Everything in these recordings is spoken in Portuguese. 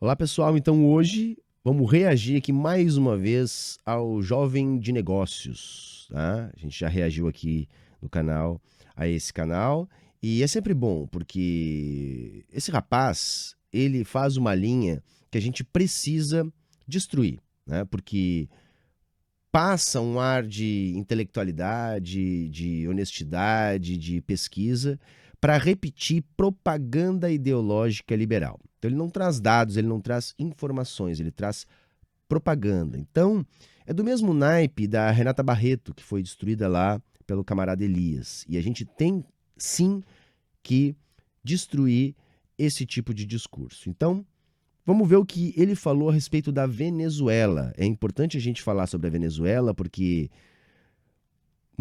Olá pessoal, então hoje vamos reagir aqui mais uma vez ao Jovem de Negócios, tá? A gente já reagiu aqui no canal, a esse canal, e é sempre bom, porque esse rapaz, ele faz uma linha que a gente precisa destruir, né? Porque passa um ar de intelectualidade, de honestidade, de pesquisa, para repetir propaganda ideológica liberal. Então ele não traz dados, ele não traz informações, ele traz propaganda. Então é do mesmo naipe da Renata Barreto, que foi destruída lá pelo camarada Elias. E a gente tem sim que destruir esse tipo de discurso. Então, vamos ver o que ele falou a respeito da Venezuela. É importante a gente falar sobre a Venezuela porque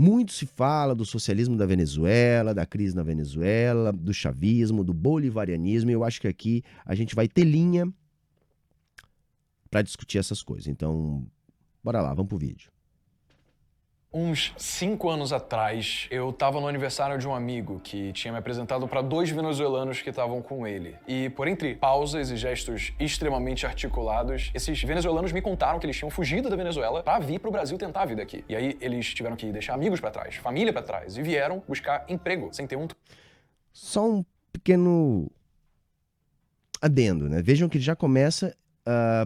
muito se fala do socialismo da Venezuela, da crise na Venezuela, do chavismo, do bolivarianismo, e eu acho que aqui a gente vai ter linha para discutir essas coisas. Então, bora lá, vamos pro vídeo. Uns 5 anos atrás, eu tava no aniversário de um amigo que tinha me apresentado para 2 venezuelanos que estavam com ele. E por entre pausas e gestos extremamente articulados, esses venezuelanos me contaram que eles tinham fugido da Venezuela para vir pro Brasil tentar a vida aqui. E aí eles tiveram que deixar amigos para trás, família para trás e vieram buscar emprego sem ter um... Só um pequeno adendo, né? Vejam que ele já começa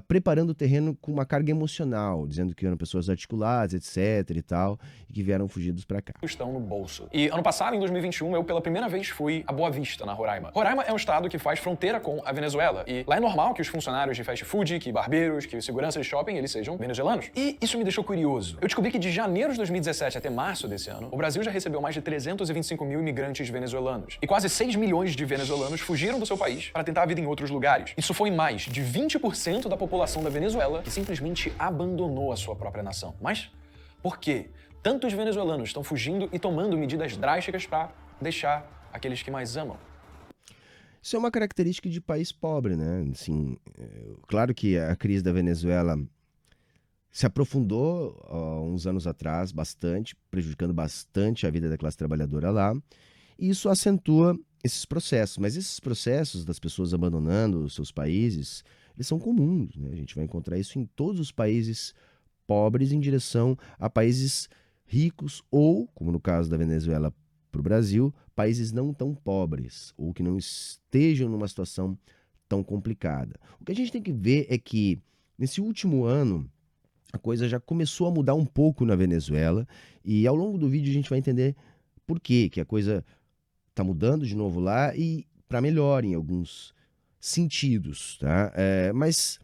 preparando o terreno com uma carga emocional, dizendo que eram pessoas articuladas, etc e tal, e que vieram fugidos para cá. Estão no bolso. E ano passado, em 2021, eu pela primeira vez fui a Boa Vista, na Roraima. Roraima é um estado que faz fronteira com a Venezuela. E lá é normal que os funcionários de fast food, que barbeiros, que seguranças de shopping, eles sejam venezuelanos. E isso me deixou curioso. Eu descobri que de janeiro de 2017 até março desse ano, o Brasil já recebeu mais de 325 mil imigrantes venezuelanos. E quase 6 milhões de venezuelanos fugiram do seu país para tentar a vida em outros lugares. Isso foi mais de 20% da população da Venezuela que simplesmente abandonou a sua própria nação. Mas por quê? Tantos venezuelanos estão fugindo e tomando medidas drásticas para deixar aqueles que mais amam. Isso é uma característica de país pobre, né? Assim, claro que a crise da Venezuela se aprofundou uns anos atrás bastante, prejudicando bastante a vida da classe trabalhadora lá, e isso acentua esses processos. Mas esses processos das pessoas abandonando os seus países, eles são comuns, né? A gente vai encontrar isso em todos os países pobres em direção a países ricos ou, como no caso da Venezuela para o Brasil, países não tão pobres ou que não estejam numa situação tão complicada. O que a gente tem que ver é que nesse último ano a coisa já começou a mudar um pouco na Venezuela e ao longo do vídeo a gente vai entender por quê, que a coisa está mudando de novo lá e para melhor em alguns sentidos, tá? Mas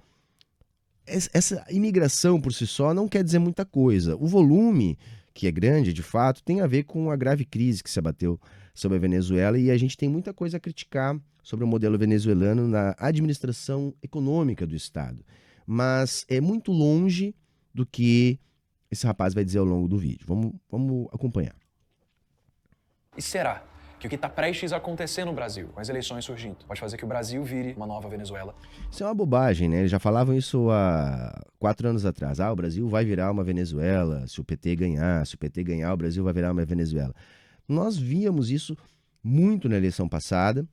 essa imigração por si só não quer dizer muita coisa. O volume, que é grande de fato, tem a ver com a grave crise que se abateu sobre a Venezuela e a gente tem muita coisa a criticar sobre o modelo venezuelano na administração econômica do Estado. Mas é muito longe do que esse rapaz vai dizer ao longo do vídeo. Vamos acompanhar. E será que o que está prestes a acontecer no Brasil, com as eleições surgindo, pode fazer que o Brasil vire uma nova Venezuela? Isso é uma bobagem, né? Eles já falavam isso há 4 anos atrás. O Brasil vai virar uma Venezuela se o PT ganhar. Se o PT ganhar, o Brasil vai virar uma Venezuela. Nós víamos isso muito na eleição passada.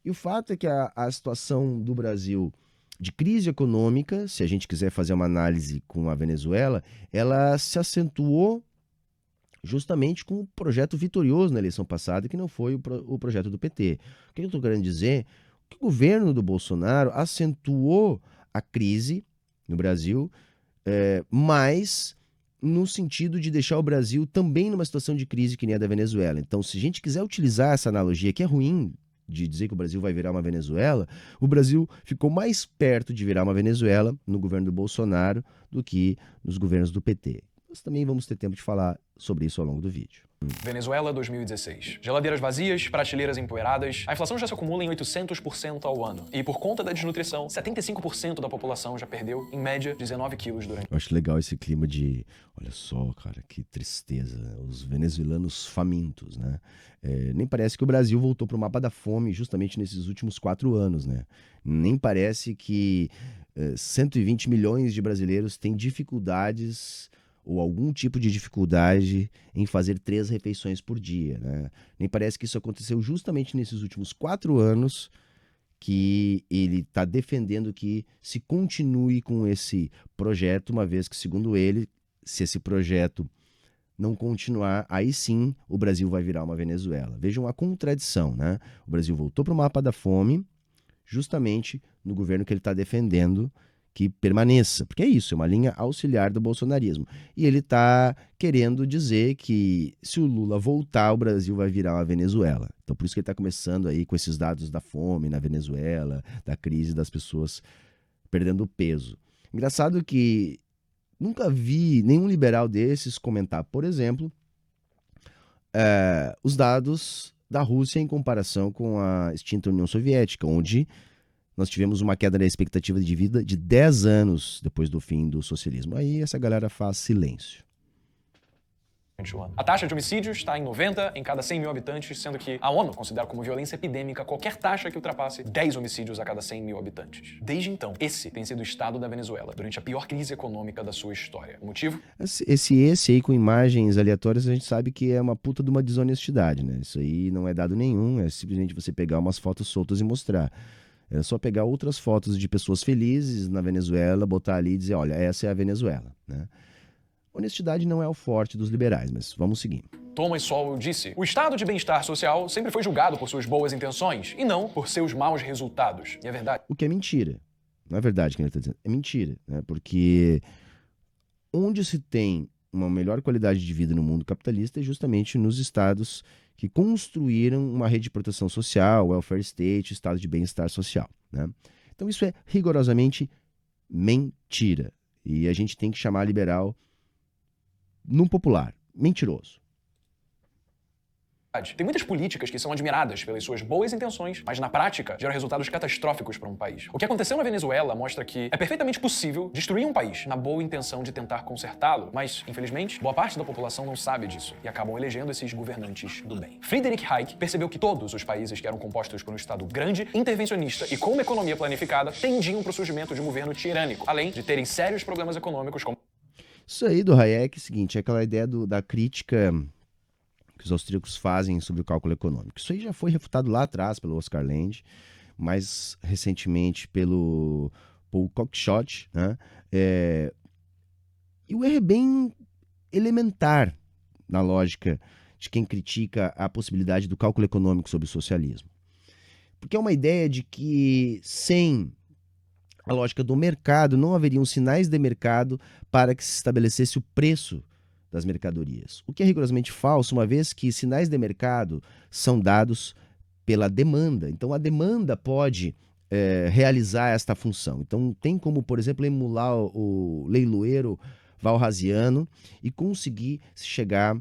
E o fato é que a situação do Brasil de crise econômica, se a gente quiser fazer uma análise com a Venezuela, ela se acentuou justamente com o projeto vitorioso na eleição passada, que não foi o projeto do PT. O que eu estou querendo dizer? Que o governo do Bolsonaro acentuou a crise no Brasil, mas no sentido de deixar o Brasil também numa situação de crise que nem a da Venezuela. Então, se a gente quiser utilizar essa analogia, que é ruim de dizer que o Brasil vai virar uma Venezuela, o Brasil ficou mais perto de virar uma Venezuela no governo do Bolsonaro do que nos governos do PT. Nós também vamos ter tempo de falar sobre isso ao longo do vídeo. Venezuela 2016. Geladeiras vazias, prateleiras empoeiradas. A inflação já se acumula em 800% ao ano. E por conta da desnutrição, 75% da população já perdeu, em média, 19 quilos durante... Eu acho legal esse clima de, olha só, cara, que tristeza, os venezuelanos famintos, né? Nem parece que o Brasil voltou para o mapa da fome justamente nesses últimos 4 anos, né? Nem parece que 120 milhões de brasileiros têm dificuldades ou algum tipo de dificuldade em fazer 3 refeições por dia, né? Nem parece que isso aconteceu justamente nesses últimos 4 anos que ele está defendendo que se continue com esse projeto, uma vez que, segundo ele, se esse projeto não continuar, aí sim o Brasil vai virar uma Venezuela. Vejam a contradição, né? O Brasil voltou para o mapa da fome justamente no governo que ele está defendendo que permaneça, porque é isso, é uma linha auxiliar do bolsonarismo. E ele está querendo dizer que se o Lula voltar, o Brasil vai virar uma Venezuela. Então por isso que ele está começando aí com esses dados da fome na Venezuela, da crise das pessoas perdendo peso. Engraçado que nunca vi nenhum liberal desses comentar, por exemplo, os dados da Rússia em comparação com a extinta União Soviética, onde nós tivemos uma queda na expectativa de vida de 10 anos depois do fim do socialismo. Aí essa galera faz silêncio. A taxa de homicídios está em 90 em cada 100 mil habitantes, sendo que a ONU considera como violência epidêmica qualquer taxa que ultrapasse 10 homicídios a cada 100 mil habitantes. Desde então, esse tem sido o estado da Venezuela durante a pior crise econômica da sua história. O motivo? Esse aí com imagens aleatórias a gente sabe que é uma puta de uma desonestidade, né? Isso aí não é dado nenhum, é simplesmente você pegar umas fotos soltas e mostrar. É só pegar outras fotos de pessoas felizes na Venezuela, botar ali e dizer, olha, essa é a Venezuela, né? Honestidade não é o forte dos liberais, mas vamos seguir. Thomas Sowell disse: o estado de bem-estar social sempre foi julgado por suas boas intenções e não por seus maus resultados. E é verdade. O que é mentira. Não é verdade o que ele está dizendo. É mentira, né? Porque onde se tem uma melhor qualidade de vida no mundo capitalista é justamente nos estados que construíram uma rede de proteção social, welfare state, estado de bem-estar social, né? Então isso é rigorosamente mentira. E a gente tem que chamar liberal no popular, mentiroso. Tem muitas políticas que são admiradas pelas suas boas intenções, mas na prática geram resultados catastróficos para um país. O que aconteceu na Venezuela mostra que é perfeitamente possível destruir um país na boa intenção de tentar consertá-lo, mas, infelizmente, boa parte da população não sabe disso e acabam elegendo esses governantes do bem. Friedrich Hayek percebeu que todos os países que eram compostos por um Estado grande, intervencionista e com uma economia planificada tendiam para o surgimento de um governo tirânico, além de terem sérios problemas econômicos como... Isso aí do Hayek é o seguinte, é aquela ideia da crítica que os austríacos fazem sobre o cálculo econômico. Isso aí já foi refutado lá atrás pelo Oscar Lange, mais recentemente pelo Paul Cockshott, né? E o erro é bem elementar na lógica de quem critica a possibilidade do cálculo econômico sobre o socialismo. Porque é uma ideia de que sem a lógica do mercado não haveriam sinais de mercado para que se estabelecesse o preço das mercadorias. O que é rigorosamente falso, uma vez que sinais de mercado são dados pela demanda. Então, a demanda pode realizar esta função. Então, tem como, por exemplo, emular o leiloeiro valrasiano e conseguir chegar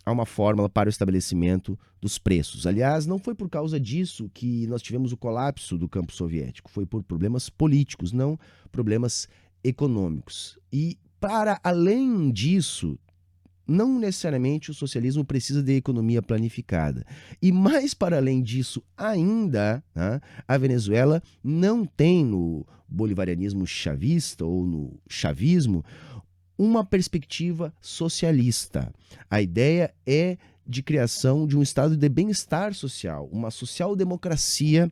a uma fórmula para o estabelecimento dos preços. Aliás, não foi por causa disso que nós tivemos o colapso do campo soviético. Foi por problemas políticos, não problemas econômicos. E, para além disso, não necessariamente o socialismo precisa de economia planificada. E mais para além disso ainda, né, a Venezuela não tem no bolivarianismo chavista ou no chavismo uma perspectiva socialista. A ideia é de criação de um estado de bem-estar social, uma social-democracia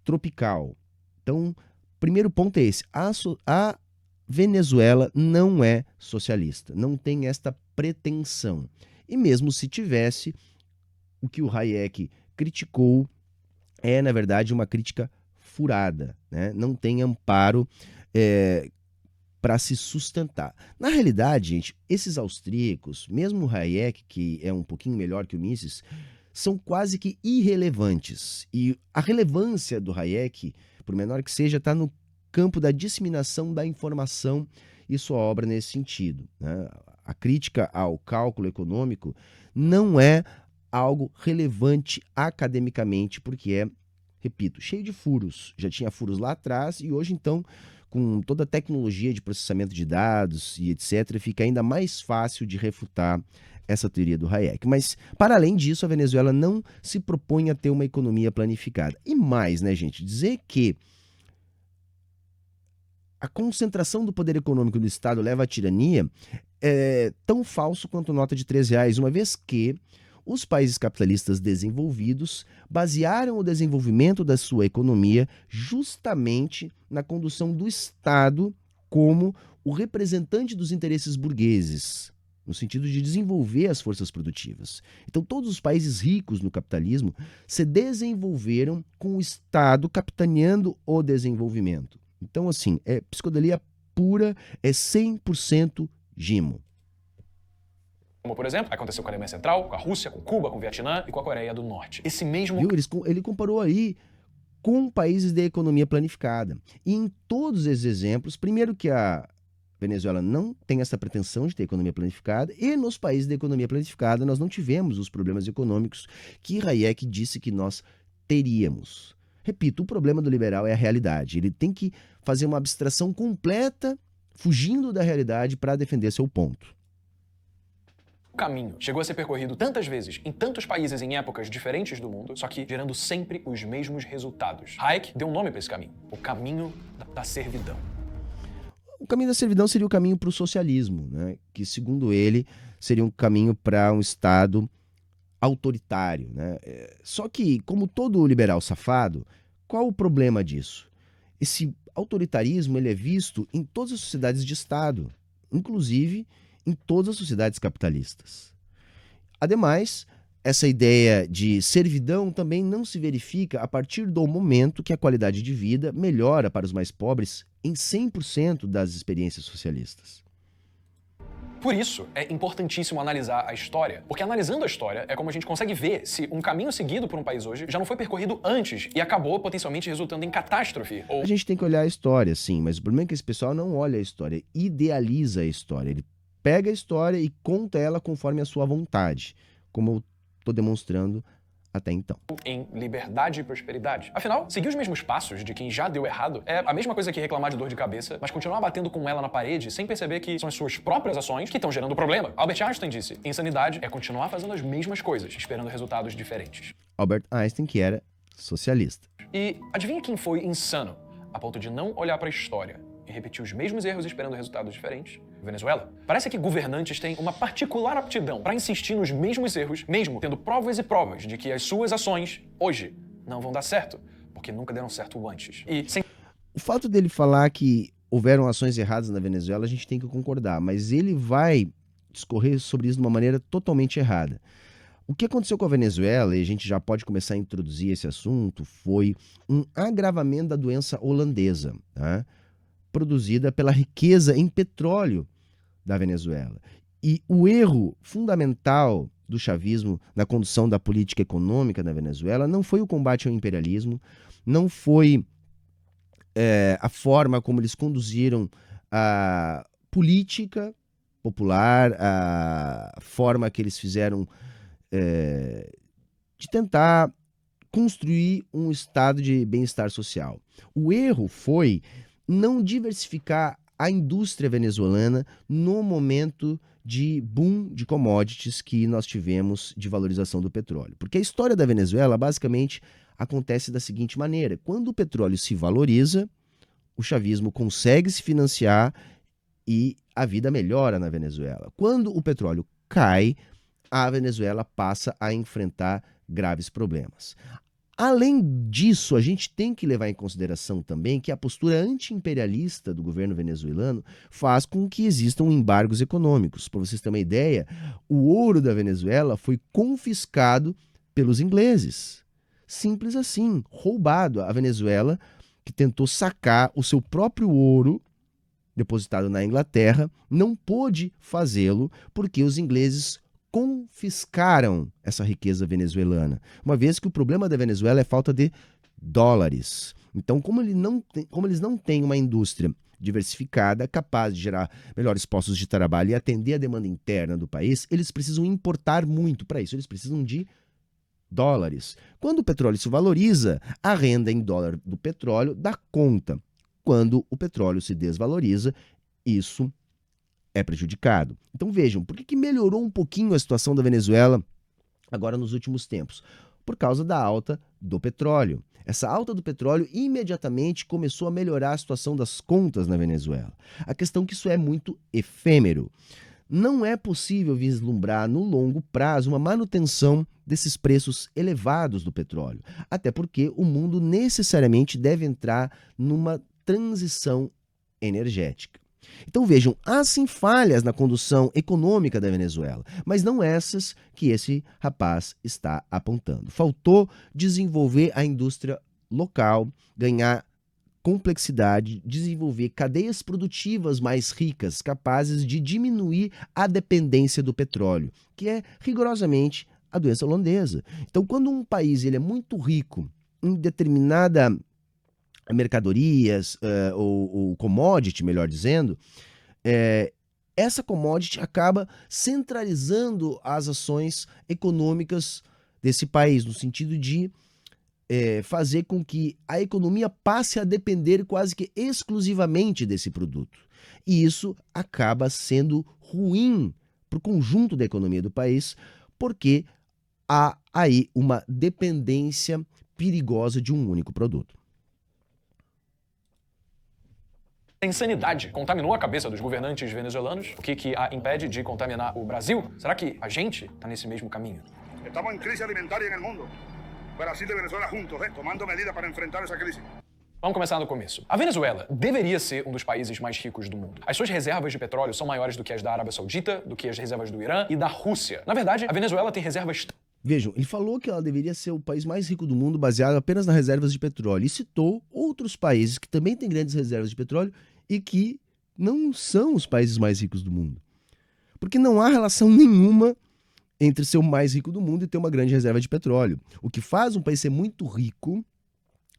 tropical. Então, primeiro ponto é esse. A Venezuela não é socialista, não tem esta pretensão. E mesmo se tivesse, o que o Hayek criticou é, na verdade, uma crítica furada, né? Não tem amparo para se sustentar. Na realidade, gente, esses austríacos, mesmo o Hayek, que é um pouquinho melhor que o Mises, são quase que irrelevantes. E a relevância do Hayek, por menor que seja, está no campo da disseminação da informação e sua obra nesse sentido, né? A crítica ao cálculo econômico não é algo relevante academicamente, porque é, repito, cheio de furos. Já tinha furos lá atrás e hoje, então, com toda a tecnologia de processamento de dados e etc., fica ainda mais fácil de refutar essa teoria do Hayek. Mas, para além disso, a Venezuela não se propõe a ter uma economia planificada. E mais, né, gente, dizer que a concentração do poder econômico do Estado leva à tirania é tão falso quanto nota de R$3, uma vez que Os países capitalistas desenvolvidos basearam o desenvolvimento da sua economia justamente na condução do Estado como o representante dos interesses burgueses, no sentido de desenvolver as forças produtivas. Então, todos os países ricos no capitalismo se desenvolveram com o Estado capitaneando o desenvolvimento. Então, assim, é psicodelia pura, é 100% Gimo. Como, por exemplo, aconteceu com a Alemanha Central, com a Rússia, com Cuba, com o Vietnã e com a Coreia do Norte. Esse mesmo... Viu? Ele comparou aí com países de economia planificada. E em todos esses exemplos, primeiro que a Venezuela não tem essa pretensão de ter economia planificada, e nos países de economia planificada nós não tivemos os problemas econômicos que Hayek disse que nós teríamos. Repito, o problema do liberal é a realidade. Ele tem que fazer uma abstração completa, fugindo da realidade para defender seu ponto. O caminho chegou a ser percorrido tantas vezes, em tantos países em épocas diferentes do mundo, só que gerando sempre os mesmos resultados. Hayek deu um nome para esse caminho: o caminho da servidão. O caminho da servidão seria o caminho para o socialismo, né? Que, segundo ele, seria um caminho para um Estado autoritário, né? Só que, como todo liberal safado, qual o problema disso? Esse autoritarismo ele é visto em todas as sociedades de Estado, inclusive em todas as sociedades capitalistas. Ademais, essa ideia de servidão também não se verifica a partir do momento que a qualidade de vida melhora para os mais pobres em 100% das experiências socialistas. Por isso, é importantíssimo analisar a história, porque analisando a história é como a gente consegue ver se um caminho seguido por um país hoje já não foi percorrido antes e acabou potencialmente resultando em catástrofe. A gente tem que olhar a história, sim, mas o problema é que esse pessoal não olha a história, idealiza a história. Ele pega a história e conta ela conforme a sua vontade, como eu estou demonstrando até então. Em liberdade e prosperidade. Afinal, seguir os mesmos passos de quem já deu errado é a mesma coisa que reclamar de dor de cabeça, mas continuar batendo com ela na parede sem perceber que são as suas próprias ações que estão gerando o problema. Albert Einstein disse: insanidade é continuar fazendo as mesmas coisas, esperando resultados diferentes. Albert Einstein, que era socialista. E adivinha quem foi insano a ponto de não olhar para a história e repetir os mesmos erros esperando resultados diferentes? Venezuela. Parece que governantes têm uma particular aptidão para insistir nos mesmos erros, mesmo tendo provas e provas de que as suas ações, hoje, não vão dar certo, porque nunca deram certo antes. O fato dele falar que houveram ações erradas na Venezuela, a gente tem que concordar, mas ele vai discorrer sobre isso de uma maneira totalmente errada. O que aconteceu com a Venezuela, e a gente já pode começar a introduzir esse assunto, foi um agravamento da doença holandesa, tá? Produzida pela riqueza em petróleo da Venezuela. E o erro fundamental do chavismo na condução da política econômica na Venezuela não foi o combate ao imperialismo, não foi a forma como eles conduziram a política popular, a forma que eles fizeram de tentar construir um estado de bem-estar social. O erro foi não diversificar a indústria venezuelana no momento de boom de commodities que nós tivemos de valorização do petróleo. Porque a história da Venezuela basicamente acontece da seguinte maneira: quando o petróleo se valoriza, o chavismo consegue se financiar e a vida melhora na Venezuela. Quando o petróleo cai, a Venezuela passa a enfrentar graves problemas. Além disso, a gente tem que levar em consideração também que a postura anti-imperialista do governo venezuelano faz com que existam embargos econômicos. Para vocês terem uma ideia, o ouro da Venezuela foi confiscado pelos ingleses. Simples assim, roubado. A Venezuela, que tentou sacar o seu próprio ouro depositado na Inglaterra, não pôde fazê-lo porque os ingleses confiscaram essa riqueza venezuelana, uma vez que o problema da Venezuela é falta de dólares. Então, como eles não têm uma indústria diversificada, capaz de gerar melhores postos de trabalho e atender a demanda interna do país, eles precisam importar muito. Para isso, eles precisam de dólares. Quando o petróleo se valoriza, a renda em dólar do petróleo dá conta. Quando o petróleo se desvaloriza, isso é prejudicado. Então vejam, por que melhorou um pouquinho a situação da Venezuela agora nos últimos tempos? Por causa da alta do petróleo. Essa alta do petróleo imediatamente começou a melhorar a situação das contas na Venezuela. A questão é que isso é muito efêmero. não é possível vislumbrar no longo prazo uma manutenção desses preços elevados do petróleo, até porque o mundo necessariamente deve entrar numa transição energética. Então vejam, há sim falhas na condução econômica da Venezuela, mas não essas que esse rapaz está apontando. Faltou desenvolver a indústria local, ganhar complexidade, desenvolver cadeias produtivas mais ricas, capazes de diminuir a dependência do petróleo, que é rigorosamente a doença holandesa. Então, quando um país ele é muito rico em determinada mercadorias ou commodity, melhor dizendo, essa commodity acaba centralizando as ações econômicas desse país, no sentido de fazer com que a economia passe a depender quase que exclusivamente desse produto. E isso acaba sendo ruim para o conjunto da economia do país, porque há aí uma dependência perigosa de um único produto. A insanidade contaminou a cabeça dos governantes venezuelanos. O que a impede de contaminar o Brasil? Será que a gente está nesse mesmo caminho? Estamos em crise alimentar no mundo. Brasil e Venezuela juntos, tomando medidas para enfrentar essa crise. Vamos começar do começo. A Venezuela deveria ser um dos países mais ricos do mundo. As suas reservas de petróleo são maiores do que as da Arábia Saudita, do que as reservas do Irã e da Rússia. Na verdade, a Venezuela tem reservas... Vejam, ele falou que ela deveria ser o país mais rico do mundo baseado apenas nas reservas de petróleo e citou outros países que também têm grandes reservas de petróleo e que não são os países mais ricos do mundo. Porque não há relação nenhuma entre ser o mais rico do mundo e ter uma grande reserva de petróleo. O que faz um país ser muito rico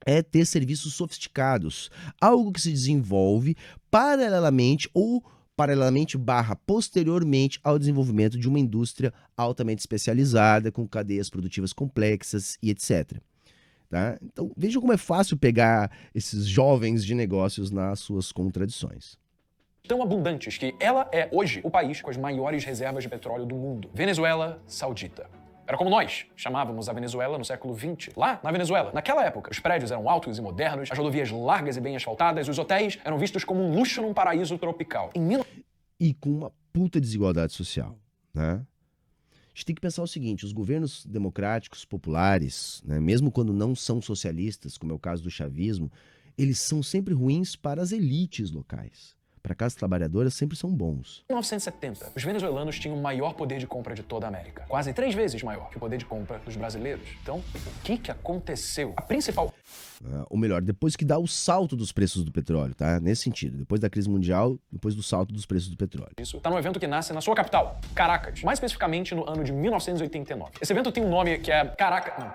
é ter serviços sofisticados, algo que se desenvolve paralelamente posteriormente ao desenvolvimento de uma indústria altamente especializada, com cadeias produtivas complexas e etc. Tá? Então vejam como é fácil pegar esses jovens de negócios nas suas contradições. Tão abundantes que ela é hoje o país com as maiores reservas de petróleo do mundo. Venezuela Saudita. Era como nós chamávamos a Venezuela no século XX. Lá, na Venezuela, naquela época, os prédios eram altos e modernos, as rodovias largas e bem asfaltadas, os hotéis eram vistos como um luxo num paraíso tropical. E com uma puta desigualdade social, né? A gente tem que pensar o seguinte, os governos democráticos populares, né, mesmo quando não são socialistas, como é o caso do chavismo, eles são sempre ruins para as elites locais. Para a classe trabalhadora sempre são bons. Em 1970, os venezuelanos tinham o maior poder de compra de toda a América. Quase 3 vezes maior que o poder de compra dos brasileiros. Então, o que aconteceu? A principal... Ou melhor, depois que dá o salto dos preços do petróleo, tá? Nesse sentido, depois da crise mundial, depois do salto dos preços do petróleo. Isso tá no evento que nasce na sua capital, Caracas. Mais especificamente no ano de 1989. Esse evento tem um nome que é Caracazo.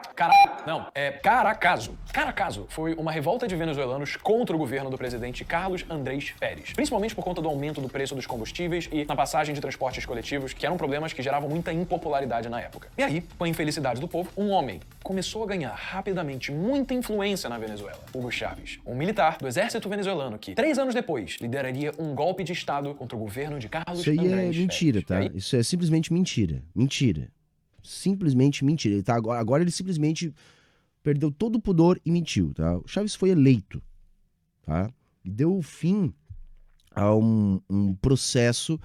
Caracazo foi uma revolta de venezuelanos contra o governo do presidente Carlos Andrés Pérez. Principalmente por conta do aumento do preço dos combustíveis e na passagem de transportes coletivos, que eram problemas que geravam muita impopularidade na época. E aí, com a infelicidade do povo, um homem começou a ganhar rapidamente muita influência na Venezuela, Hugo Chávez, um militar do exército venezuelano que, 3 anos depois, lideraria um golpe de Estado contra o governo de Carlos Andrés Pérez. Isso aí é mentira, tá? Aí... Isso é simplesmente mentira. Mentira. Simplesmente mentira. Ele tá, agora ele simplesmente perdeu todo o pudor e mentiu, tá? O Chávez foi eleito, tá? E deu fim a um processo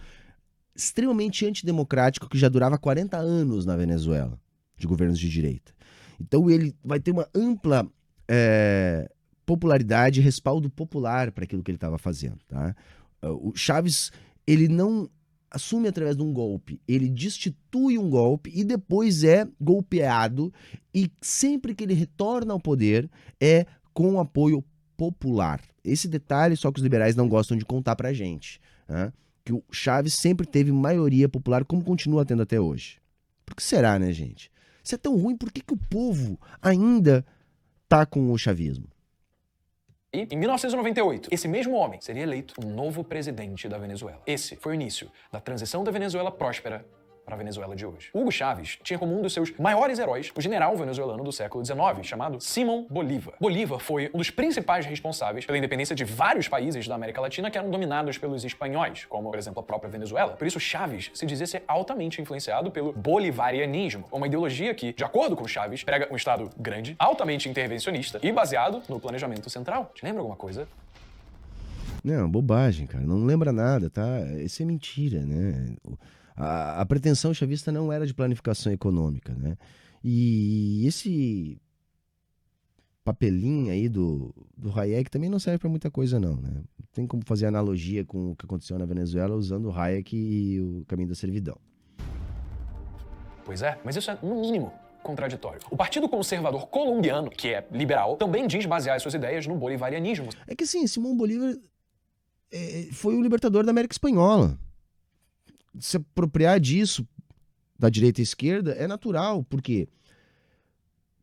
extremamente antidemocrático que já durava 40 anos na Venezuela, de governos de direita. Então ele vai ter uma ampla popularidade e respaldo popular para aquilo que ele estava fazendo, tá? O Chávez, ele não assume através de um golpe, ele destitui um golpe e depois é golpeado, e sempre que ele retorna ao poder é com apoio popular. Esse detalhe só que os liberais não gostam de contar pra gente, né? Que o Chávez sempre teve maioria popular, como continua tendo até hoje. Por que será, né, gente? Se é tão ruim, por que o povo ainda tá com o chavismo? E, em 1998, esse mesmo homem seria eleito um novo presidente da Venezuela. Esse foi o início da transição da Venezuela próspera para a Venezuela de hoje. Hugo Chávez tinha como um dos seus maiores heróis o general venezuelano do século XIX, chamado Simón Bolívar. Bolívar foi um dos principais responsáveis pela independência de vários países da América Latina que eram dominados pelos espanhóis, como, por exemplo, a própria Venezuela. Por isso, Chávez se dizia ser altamente influenciado pelo bolivarianismo, uma ideologia que, de acordo com Chávez, prega um Estado grande, altamente intervencionista e baseado no planejamento central. Te lembra alguma coisa? Não, bobagem, cara. Não lembra nada, tá? Isso é mentira, né? A pretensão chavista não era de planificação econômica, né? E esse papelinho aí do Hayek também não serve para muita coisa, não, né? Tem como fazer analogia com o que aconteceu na Venezuela usando o Hayek e o caminho da servidão. Pois é, mas isso é, no mínimo, contraditório. O Partido Conservador Colombiano, que é liberal, também diz basear suas ideias no bolivarianismo. É que assim, Simão Bolívar foi o libertador da América Espanhola. Se apropriar disso da direita e esquerda é natural, por quê?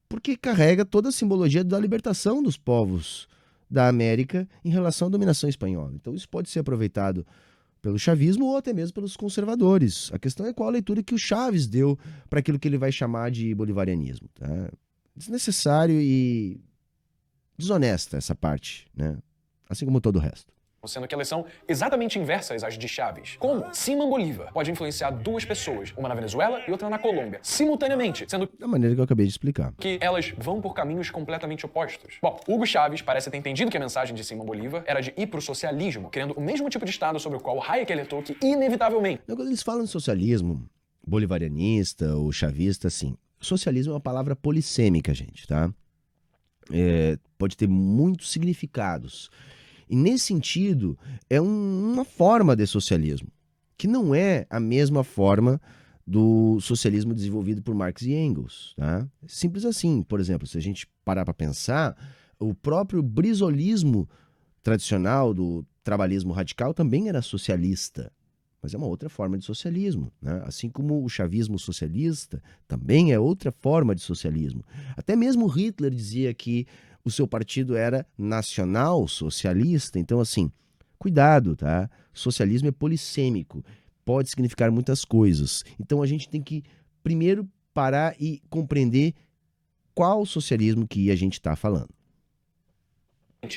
Porque carrega toda a simbologia da libertação dos povos da América em relação à dominação espanhola. Então isso pode ser aproveitado pelo chavismo ou até mesmo pelos conservadores. A questão é qual a leitura que o Chaves deu para aquilo que ele vai chamar de bolivarianismo. Tá? Desnecessário e desonesta essa parte, né? Assim como todo o resto. Sendo que elas são exatamente inversas às de Chávez. Como Simão Bolívar pode influenciar duas pessoas, uma na Venezuela e outra na Colômbia, simultaneamente, sendo Da maneira que eu acabei de explicar. que elas vão por caminhos completamente opostos. Bom, Hugo Chávez parece ter entendido que a mensagem de Simão Bolívar era de ir pro socialismo, querendo o mesmo tipo de Estado sobre o qual Hayek alertou que, inevitavelmente, Então, quando eles falam de socialismo bolivarianista ou chavista, assim, socialismo é uma palavra polissêmica, gente, tá? Pode ter muitos significados. E nesse sentido, é uma forma de socialismo, que não é a mesma forma do socialismo desenvolvido por Marx e Engels. Tá? Simples assim. Por exemplo, se a gente parar para pensar, o próprio brizolismo tradicional do trabalhismo radical também era socialista, mas é uma outra forma de socialismo. Né? Assim como o chavismo socialista também é outra forma de socialismo. Até mesmo Hitler dizia que o seu partido era nacional socialista. Então, assim, cuidado, tá? Socialismo é polissêmico, pode significar muitas coisas. Então, a gente tem que primeiro parar e compreender qual socialismo que a gente está falando.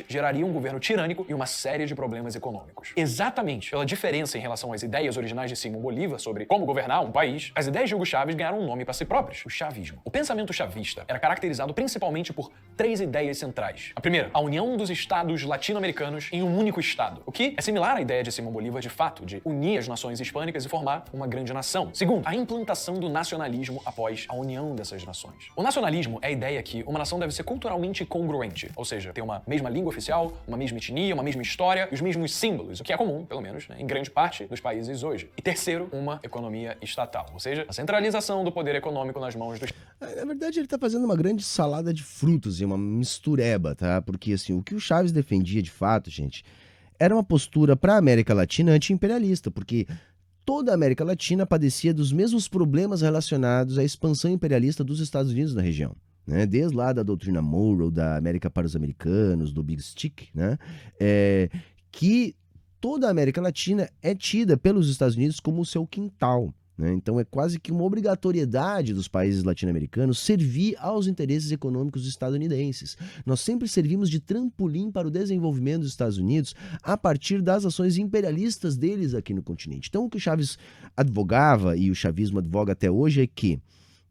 geraria um governo tirânico e uma série de problemas econômicos. Exatamente pela diferença em relação às ideias originais de Simão Bolívar sobre como governar um país, as ideias de Hugo Chávez ganharam um nome para si próprias, o chavismo. O pensamento chavista era caracterizado principalmente por 3 ideias centrais. A primeira, a união dos estados latino-americanos em um único estado, o que é similar à ideia de Simão Bolívar de fato, de unir as nações hispânicas e formar uma grande nação. Segundo, a implantação do nacionalismo após a união dessas nações. O nacionalismo é a ideia que uma nação deve ser culturalmente congruente, ou seja, ter uma mesma língua oficial, uma mesma etnia, uma mesma história e os mesmos símbolos, o que é comum, pelo menos, em grande parte dos países hoje. E terceiro, uma economia estatal, ou seja, a centralização do poder econômico nas mãos dos... Na verdade, ele tá fazendo uma grande salada de frutas e uma mistureba, tá? Porque, assim, o que o Chaves defendia, de fato, gente, era uma postura para a América Latina anti-imperialista, porque toda a América Latina padecia dos mesmos problemas relacionados à expansão imperialista dos Estados Unidos na região. Né? Desde lá da doutrina Monroe, da América para os americanos, do Big Stick, né? Que toda a América Latina é tida pelos Estados Unidos como o seu quintal. Né? Então é quase que uma obrigatoriedade dos países latino-americanos servir aos interesses econômicos estadunidenses. Nós sempre servimos de trampolim para o desenvolvimento dos Estados Unidos a partir das ações imperialistas deles aqui no continente. Então o que o Chaves advogava, e o chavismo advoga até hoje, é que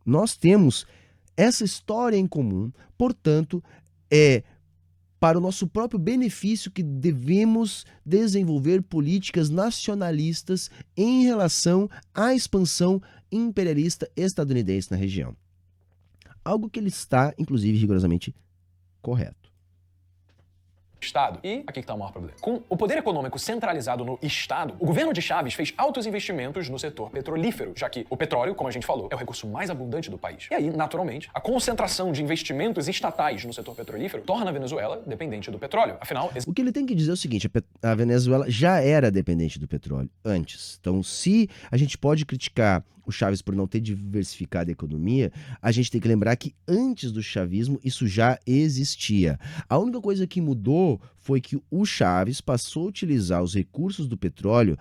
nós temos essa história em comum, portanto, é para o nosso próprio benefício que devemos desenvolver políticas nacionalistas em relação à expansão imperialista estadunidense na região. Algo que ele está, inclusive, rigorosamente correto. Estado. E aqui que está o maior problema. Com o poder econômico centralizado no Estado, o governo de Chaves fez altos investimentos no setor petrolífero, já que o petróleo, como a gente falou, é o recurso mais abundante do país. E aí, naturalmente, a concentração de investimentos estatais no setor petrolífero torna a Venezuela dependente do petróleo. Afinal, o que ele tem que dizer é o seguinte: a Venezuela já era dependente do petróleo antes. Então, se a gente pode criticar o Chaves por não ter diversificado a economia, a gente tem que lembrar que antes do chavismo isso já existia. A única coisa que mudou foi que o Chaves passou a utilizar os recursos do petróleo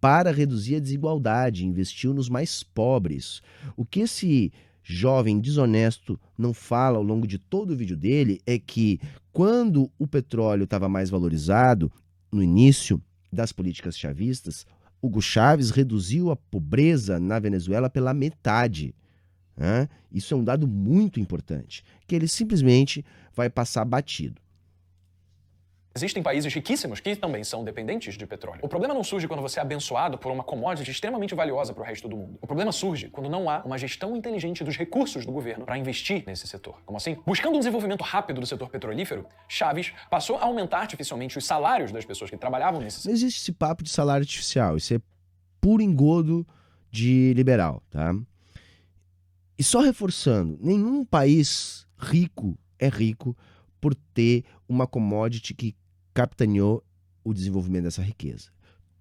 para reduzir a desigualdade, investiu nos mais pobres. O que esse jovem desonesto não fala ao longo de todo o vídeo dele é que quando o petróleo estava mais valorizado, no início das políticas chavistas, Hugo Chávez reduziu a pobreza na Venezuela pela metade. Né? Isso é um dado muito importante, que ele simplesmente vai passar batido. Existem países riquíssimos que também são dependentes de petróleo. O problema não surge quando você é abençoado por uma commodity extremamente valiosa para o resto do mundo. O problema surge quando não há uma gestão inteligente dos recursos do governo para investir nesse setor. Como assim? Buscando um desenvolvimento rápido do setor petrolífero, Chaves passou a aumentar artificialmente os salários das pessoas que trabalhavam nesse setor. Não existe esse papo de salário artificial. Isso é puro engodo de liberal, tá? E só reforçando, nenhum país rico é rico por ter uma commodity que capitaneou o desenvolvimento dessa riqueza.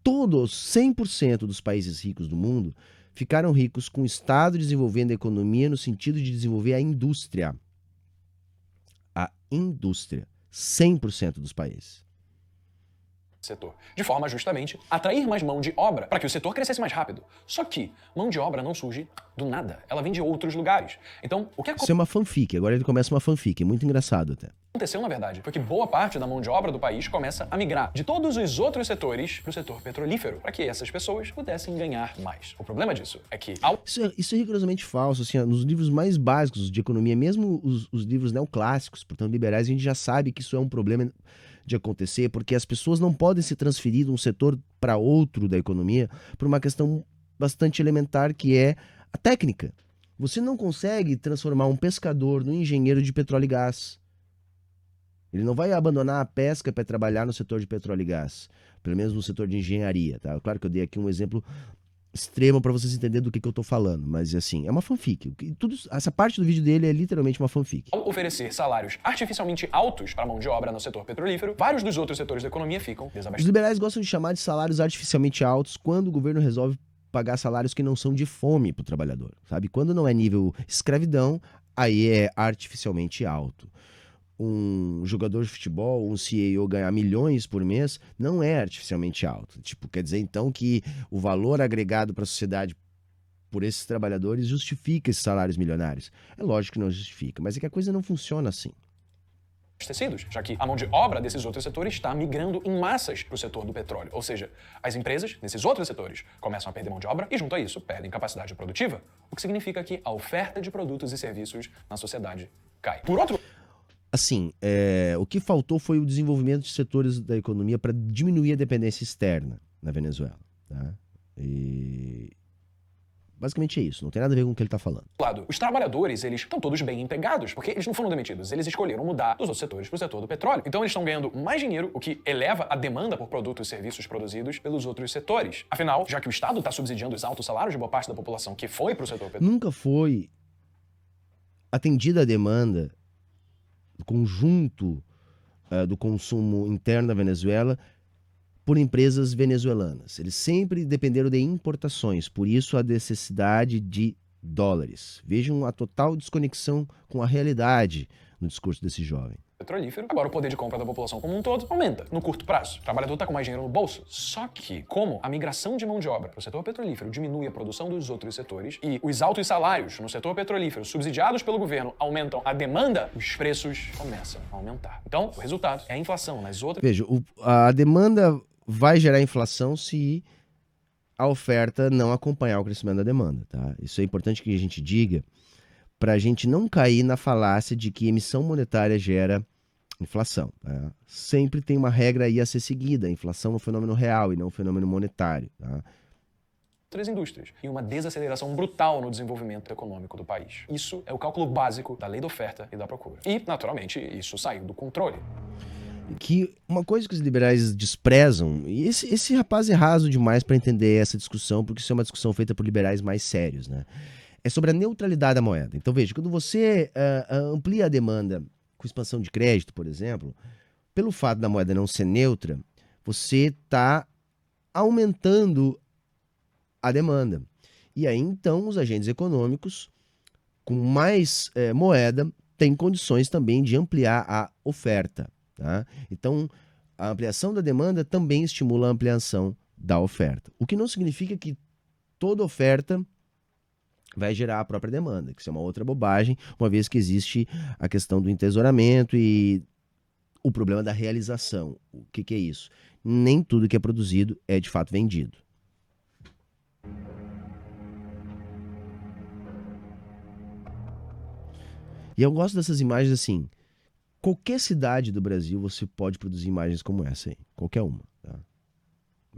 Todos, 100% dos países ricos do mundo ficaram ricos com o Estado desenvolvendo a economia no sentido de desenvolver a indústria. A indústria. 100% dos países. Setor, de forma justamente a atrair mais mão de obra para que o setor crescesse mais rápido. Só que mão de obra não surge do nada, ela vem de outros lugares. Então, o que Isso é uma fanfic, agora ele começa uma fanfic, muito engraçado até. aconteceu, na verdade, foi que boa parte da mão de obra do país começa a migrar de todos os outros setores para o setor petrolífero, para que essas pessoas pudessem ganhar mais. O problema disso é que Isso é rigorosamente falso, assim, nos livros mais básicos de economia, mesmo os livros neoclássicos, portanto liberais, a gente já sabe que isso é um problema de acontecer, porque as pessoas não podem se transferir de um setor para outro da economia por uma questão bastante elementar, que é a técnica. Você não consegue transformar um pescador num engenheiro de petróleo e gás. Ele não vai abandonar a pesca para trabalhar no setor de petróleo e gás, pelo menos no setor de engenharia, tá? Claro que eu dei aqui um exemplo extremo para vocês entenderem do que eu tô falando, mas assim, é uma fanfic. Essa parte do vídeo dele é literalmente uma fanfic. ao oferecer salários artificialmente altos para a mão de obra no setor petrolífero, vários dos outros setores da economia ficam Os desabastecidos. liberais gostam de chamar de salários artificialmente altos quando o governo resolve pagar salários que não são de fome para o trabalhador, sabe? Quando não é nível escravidão, aí é artificialmente alto. Um jogador de futebol, um CEO ganhar milhões por mês não é artificialmente alto. Tipo, quer dizer então que o valor agregado para a sociedade por esses trabalhadores justifica esses salários milionários. É lógico que não justifica, mas é que a coisa não funciona assim. Já que a mão de obra desses outros setores está migrando em massas para o setor do petróleo. Ou seja, as empresas nesses outros setores começam a perder mão de obra e, junto a isso, perdem capacidade produtiva, o que significa que a oferta de produtos e serviços na sociedade cai. Por outro Assim, o que faltou foi o desenvolvimento de setores da economia para diminuir a dependência externa na Venezuela, tá? E basicamente é isso, não tem nada a ver com o que ele está falando. lado, os trabalhadores, eles estão todos bem empregados, porque eles não foram demitidos, eles escolheram mudar dos outros setores para o setor do petróleo. Então eles estão ganhando mais dinheiro, o que eleva a demanda por produtos e serviços produzidos pelos outros setores. Afinal, já que o Estado está subsidiando os altos salários de boa parte da população que foi para o setor petróleo, Nunca foi atendida a demanda do conjunto do consumo interno da Venezuela por empresas venezuelanas. Eles sempre dependeram de importações, por isso a necessidade de dólares. Vejam a total desconexão com a realidade no discurso desse jovem. petrolífero, agora o poder de compra da população como um todo aumenta no curto prazo. O trabalhador está com mais dinheiro no bolso. Só que, como a migração de mão de obra para o setor petrolífero diminui a produção dos outros setores e os altos salários no setor petrolífero subsidiados pelo governo aumentam a demanda, os preços começam a aumentar. Então, o resultado é a inflação nas outras... Veja, a demanda vai gerar inflação se a oferta não acompanhar o crescimento da demanda, tá? Isso é importante que a gente diga, para a gente não cair na falácia de que emissão monetária gera inflação. Tá? Sempre tem uma regra aí a ser seguida. A inflação é um fenômeno real e não um fenômeno monetário. Tá? outras indústrias e uma desaceleração brutal no desenvolvimento econômico do país. Isso é o cálculo básico da lei da oferta e da procura. E, naturalmente, isso saiu do controle. Que uma coisa que os liberais desprezam, e esse rapaz é raso demais para entender essa discussão, porque isso é uma discussão feita por liberais mais sérios, né? É sobre a neutralidade da moeda. Então, veja, quando você amplia a demanda com expansão de crédito, por exemplo, pelo fato da moeda não ser neutra, você está aumentando a demanda. E aí, então, os agentes econômicos, com mais moeda, têm condições também de ampliar a oferta. Tá? Então, a ampliação da demanda também estimula a ampliação da oferta. O que não significa que toda oferta vai gerar a própria demanda, que isso é uma outra bobagem, uma vez que existe a questão do entesouramento e o problema da realização. O que é isso? Nem tudo que é produzido é de fato vendido. E eu gosto dessas imagens assim. Qualquer cidade do Brasil você pode produzir imagens como essa aí. Qualquer uma, tá?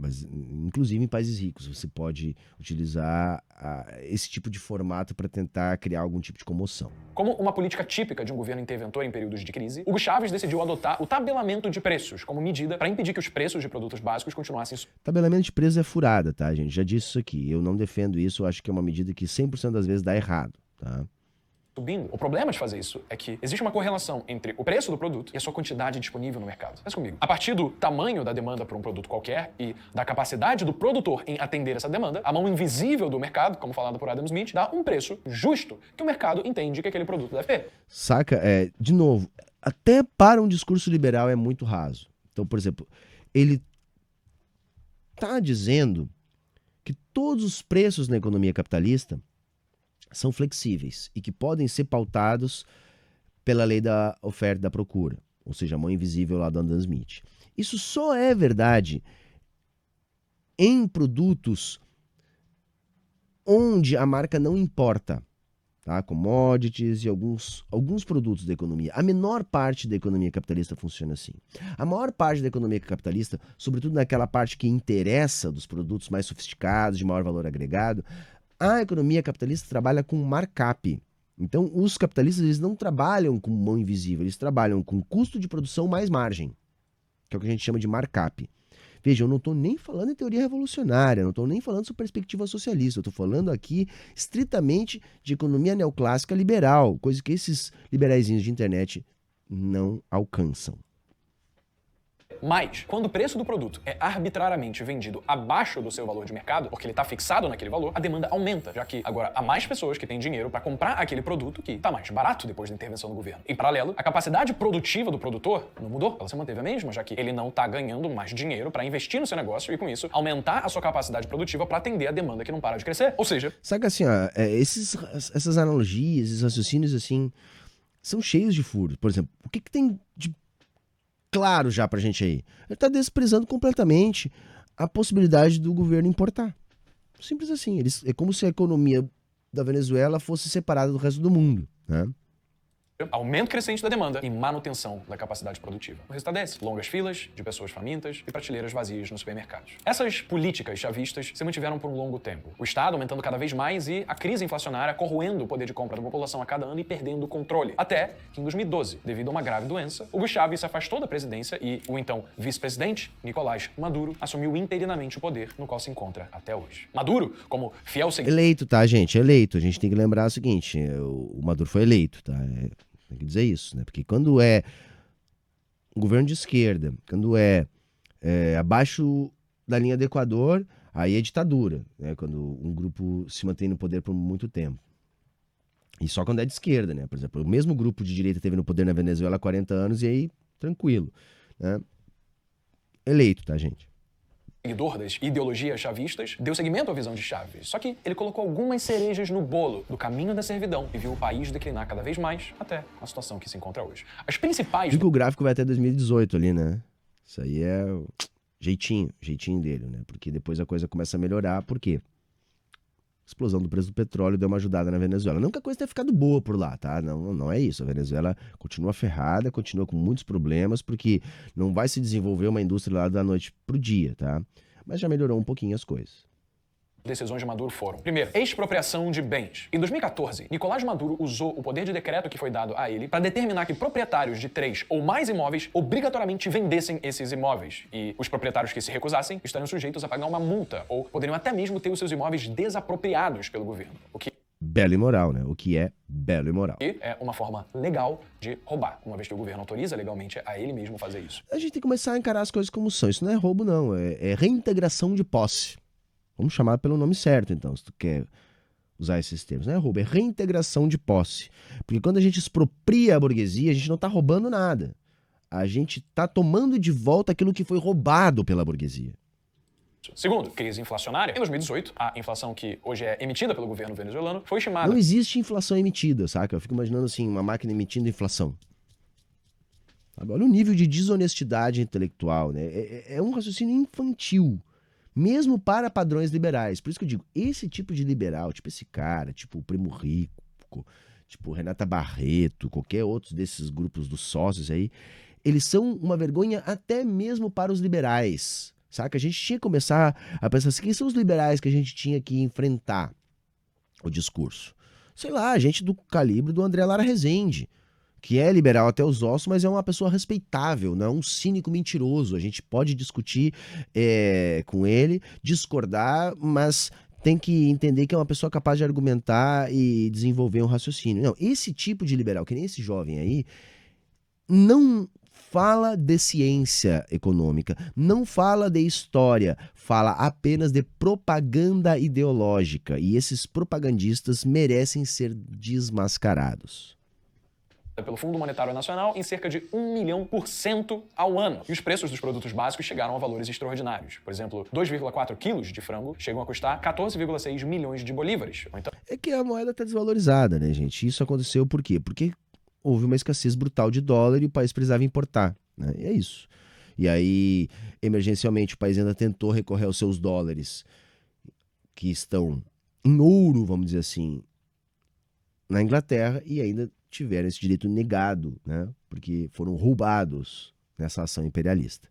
Mas, inclusive em países ricos, você pode utilizar esse tipo de formato para tentar criar algum tipo de comoção. Como uma política típica de um governo interventor em períodos de crise, Hugo Chávez decidiu adotar o tabelamento de preços como medida para impedir que os preços de produtos básicos continuassem Tabelamento de preços é furada, tá, gente? Já disse isso aqui. Eu não defendo isso, eu acho que é uma medida que 100% das vezes dá errado, tá? subindo. O problema de fazer isso é que existe uma correlação entre o preço do produto e a sua quantidade disponível no mercado. Pensa comigo. A partir do tamanho da demanda por um produto qualquer e da capacidade do produtor em atender essa demanda, a mão invisível do mercado, como falado por Adam Smith, dá um preço justo que o mercado entende que aquele produto deve ter. Saca? De novo, até para um discurso liberal é muito raso. Então, por exemplo, ele está dizendo que todos os preços na economia capitalista são flexíveis e que podem ser pautados pela lei da oferta e da procura, ou seja, a mão invisível lá do Adam Smith. Isso só é verdade em produtos onde a marca não importa, tá? Commodities e alguns produtos da economia. A menor parte da economia capitalista funciona assim. A maior parte da economia capitalista, sobretudo naquela parte que interessa dos produtos mais sofisticados, de maior valor agregado, a economia capitalista trabalha com markup. Então, os capitalistas eles não trabalham com mão invisível, eles trabalham com custo de produção mais margem, que é o que a gente chama de markup. Veja, eu não estou nem falando em teoria revolucionária, não estou nem falando sobre perspectiva socialista, eu estou falando aqui estritamente de economia neoclássica liberal, coisa que esses liberaizinhos de internet não alcançam. Mas, quando o preço do produto é arbitrariamente vendido abaixo do seu valor de mercado, porque ele está fixado naquele valor, a demanda aumenta, já que agora há mais pessoas que têm dinheiro para comprar aquele produto que está mais barato depois da intervenção do governo. Em paralelo, a capacidade produtiva do produtor não mudou, ela se manteve a mesma, já que ele não está ganhando mais dinheiro para investir no seu negócio e, com isso, aumentar a sua capacidade produtiva para atender a demanda que não para de crescer. Ou seja... Sabe assim, essas analogias, esses raciocínios, assim, são cheios de furos. Por exemplo, o que tem de claro já pra gente aí? Ele tá desprezando completamente a possibilidade do governo importar. Simples assim. É como se a economia da Venezuela fosse separada do resto do mundo, né? Aumento crescente da demanda e manutenção da capacidade produtiva. O resultado é esse: longas filas de pessoas famintas e prateleiras vazias nos supermercados. Essas políticas chavistas se mantiveram por um longo tempo. O Estado aumentando cada vez mais e a crise inflacionária corroendo o poder de compra da população a cada ano e perdendo o controle. Até que em 2012, devido a uma grave doença, Hugo Chávez se afastou da presidência e o então vice-presidente, Nicolás Maduro, assumiu interinamente o poder no qual se encontra até hoje. Maduro, como fiel seguidor... Eleito, tá, gente? Eleito. A gente tem que lembrar o seguinte, o Maduro foi eleito, tá? Tem que dizer isso, né? Porque quando é um governo de esquerda, quando é abaixo da linha do Equador, aí é ditadura, né? Quando um grupo se mantém no poder por muito tempo. E só quando é de esquerda, né? Por exemplo, o mesmo grupo de direita teve no poder na Venezuela há 40 anos e aí, tranquilo, né? Eleito, tá, gente? Seguidor das ideologias chavistas, deu seguimento à visão de Chávez. Só que ele colocou algumas cerejas no bolo do caminho da servidão e viu o país declinar cada vez mais até a situação que se encontra hoje. As principais... Viu que o gráfico vai até 2018 ali, né? Isso aí é o jeitinho dele, né? Porque depois a coisa começa a melhorar, por quê? A explosão do preço do petróleo deu uma ajudada na Venezuela. Não que a coisa tenha ficado boa por lá, tá? Não é isso. A Venezuela continua ferrada, continua com muitos problemas, porque não vai se desenvolver uma indústria lá da noite pro dia, tá? Mas já melhorou um pouquinho as coisas. Decisões de Maduro foram: primeiro, expropriação de bens. Em 2014, Nicolás Maduro usou o poder de decreto que foi dado a ele para determinar que proprietários de 3 ou mais imóveis obrigatoriamente vendessem esses imóveis. E os proprietários que se recusassem estariam sujeitos a pagar uma multa ou poderiam até mesmo ter os seus imóveis desapropriados pelo governo. O que belo e moral, né? O que é belo e moral. E é uma forma legal de roubar, uma vez que o governo autoriza legalmente a ele mesmo fazer isso. A gente tem que começar a encarar as coisas como são. Isso não é roubo, não. É reintegração de posse. Vamos chamar pelo nome certo, então, se tu quer usar esses termos. Não é roubo, é reintegração de posse. Porque quando a gente expropria a burguesia, a gente não está roubando nada. A gente está tomando de volta aquilo que foi roubado pela burguesia. Segundo, crise inflacionária. Em 2018, a inflação que hoje é emitida pelo governo venezuelano foi estimada... Não existe inflação emitida, saca? Eu fico imaginando assim, uma máquina emitindo inflação. Sabe? Olha o nível de desonestidade intelectual, né? É um raciocínio infantil. Mesmo para padrões liberais. Por isso que eu digo, esse tipo de liberal, tipo esse cara, tipo o Primo Rico, tipo Renata Barreto, qualquer outro desses grupos dos sócios aí, eles são uma vergonha até mesmo para os liberais, saca? A gente tinha que começar a pensar assim, quem são os liberais que a gente tinha que enfrentar o discurso? Sei lá, gente do calibre do André Lara Rezende, que é liberal até os ossos, mas é uma pessoa respeitável, não é um cínico mentiroso. A gente pode discutir com ele, discordar, mas tem que entender que é uma pessoa capaz de argumentar e desenvolver um raciocínio. Não, esse tipo de liberal, que nem esse jovem aí, não fala de ciência econômica, não fala de história, fala apenas de propaganda ideológica. E esses propagandistas merecem ser desmascarados. Pelo Fundo Monetário Nacional em cerca de 1.000.000% ao ano. E os preços dos produtos básicos chegaram a valores extraordinários. Por exemplo, 2,4 quilos de frango chegam a custar 14,6 milhões de bolívares. Então... É que a moeda está desvalorizada, né, gente? Isso aconteceu por quê? Porque houve uma escassez brutal de dólar e o país precisava importar, né? E é isso. E aí, emergencialmente, o país ainda tentou recorrer aos seus dólares, que estão em ouro, vamos dizer assim, na Inglaterra, e ainda tiveram esse direito negado, né? Porque foram roubados nessa ação imperialista.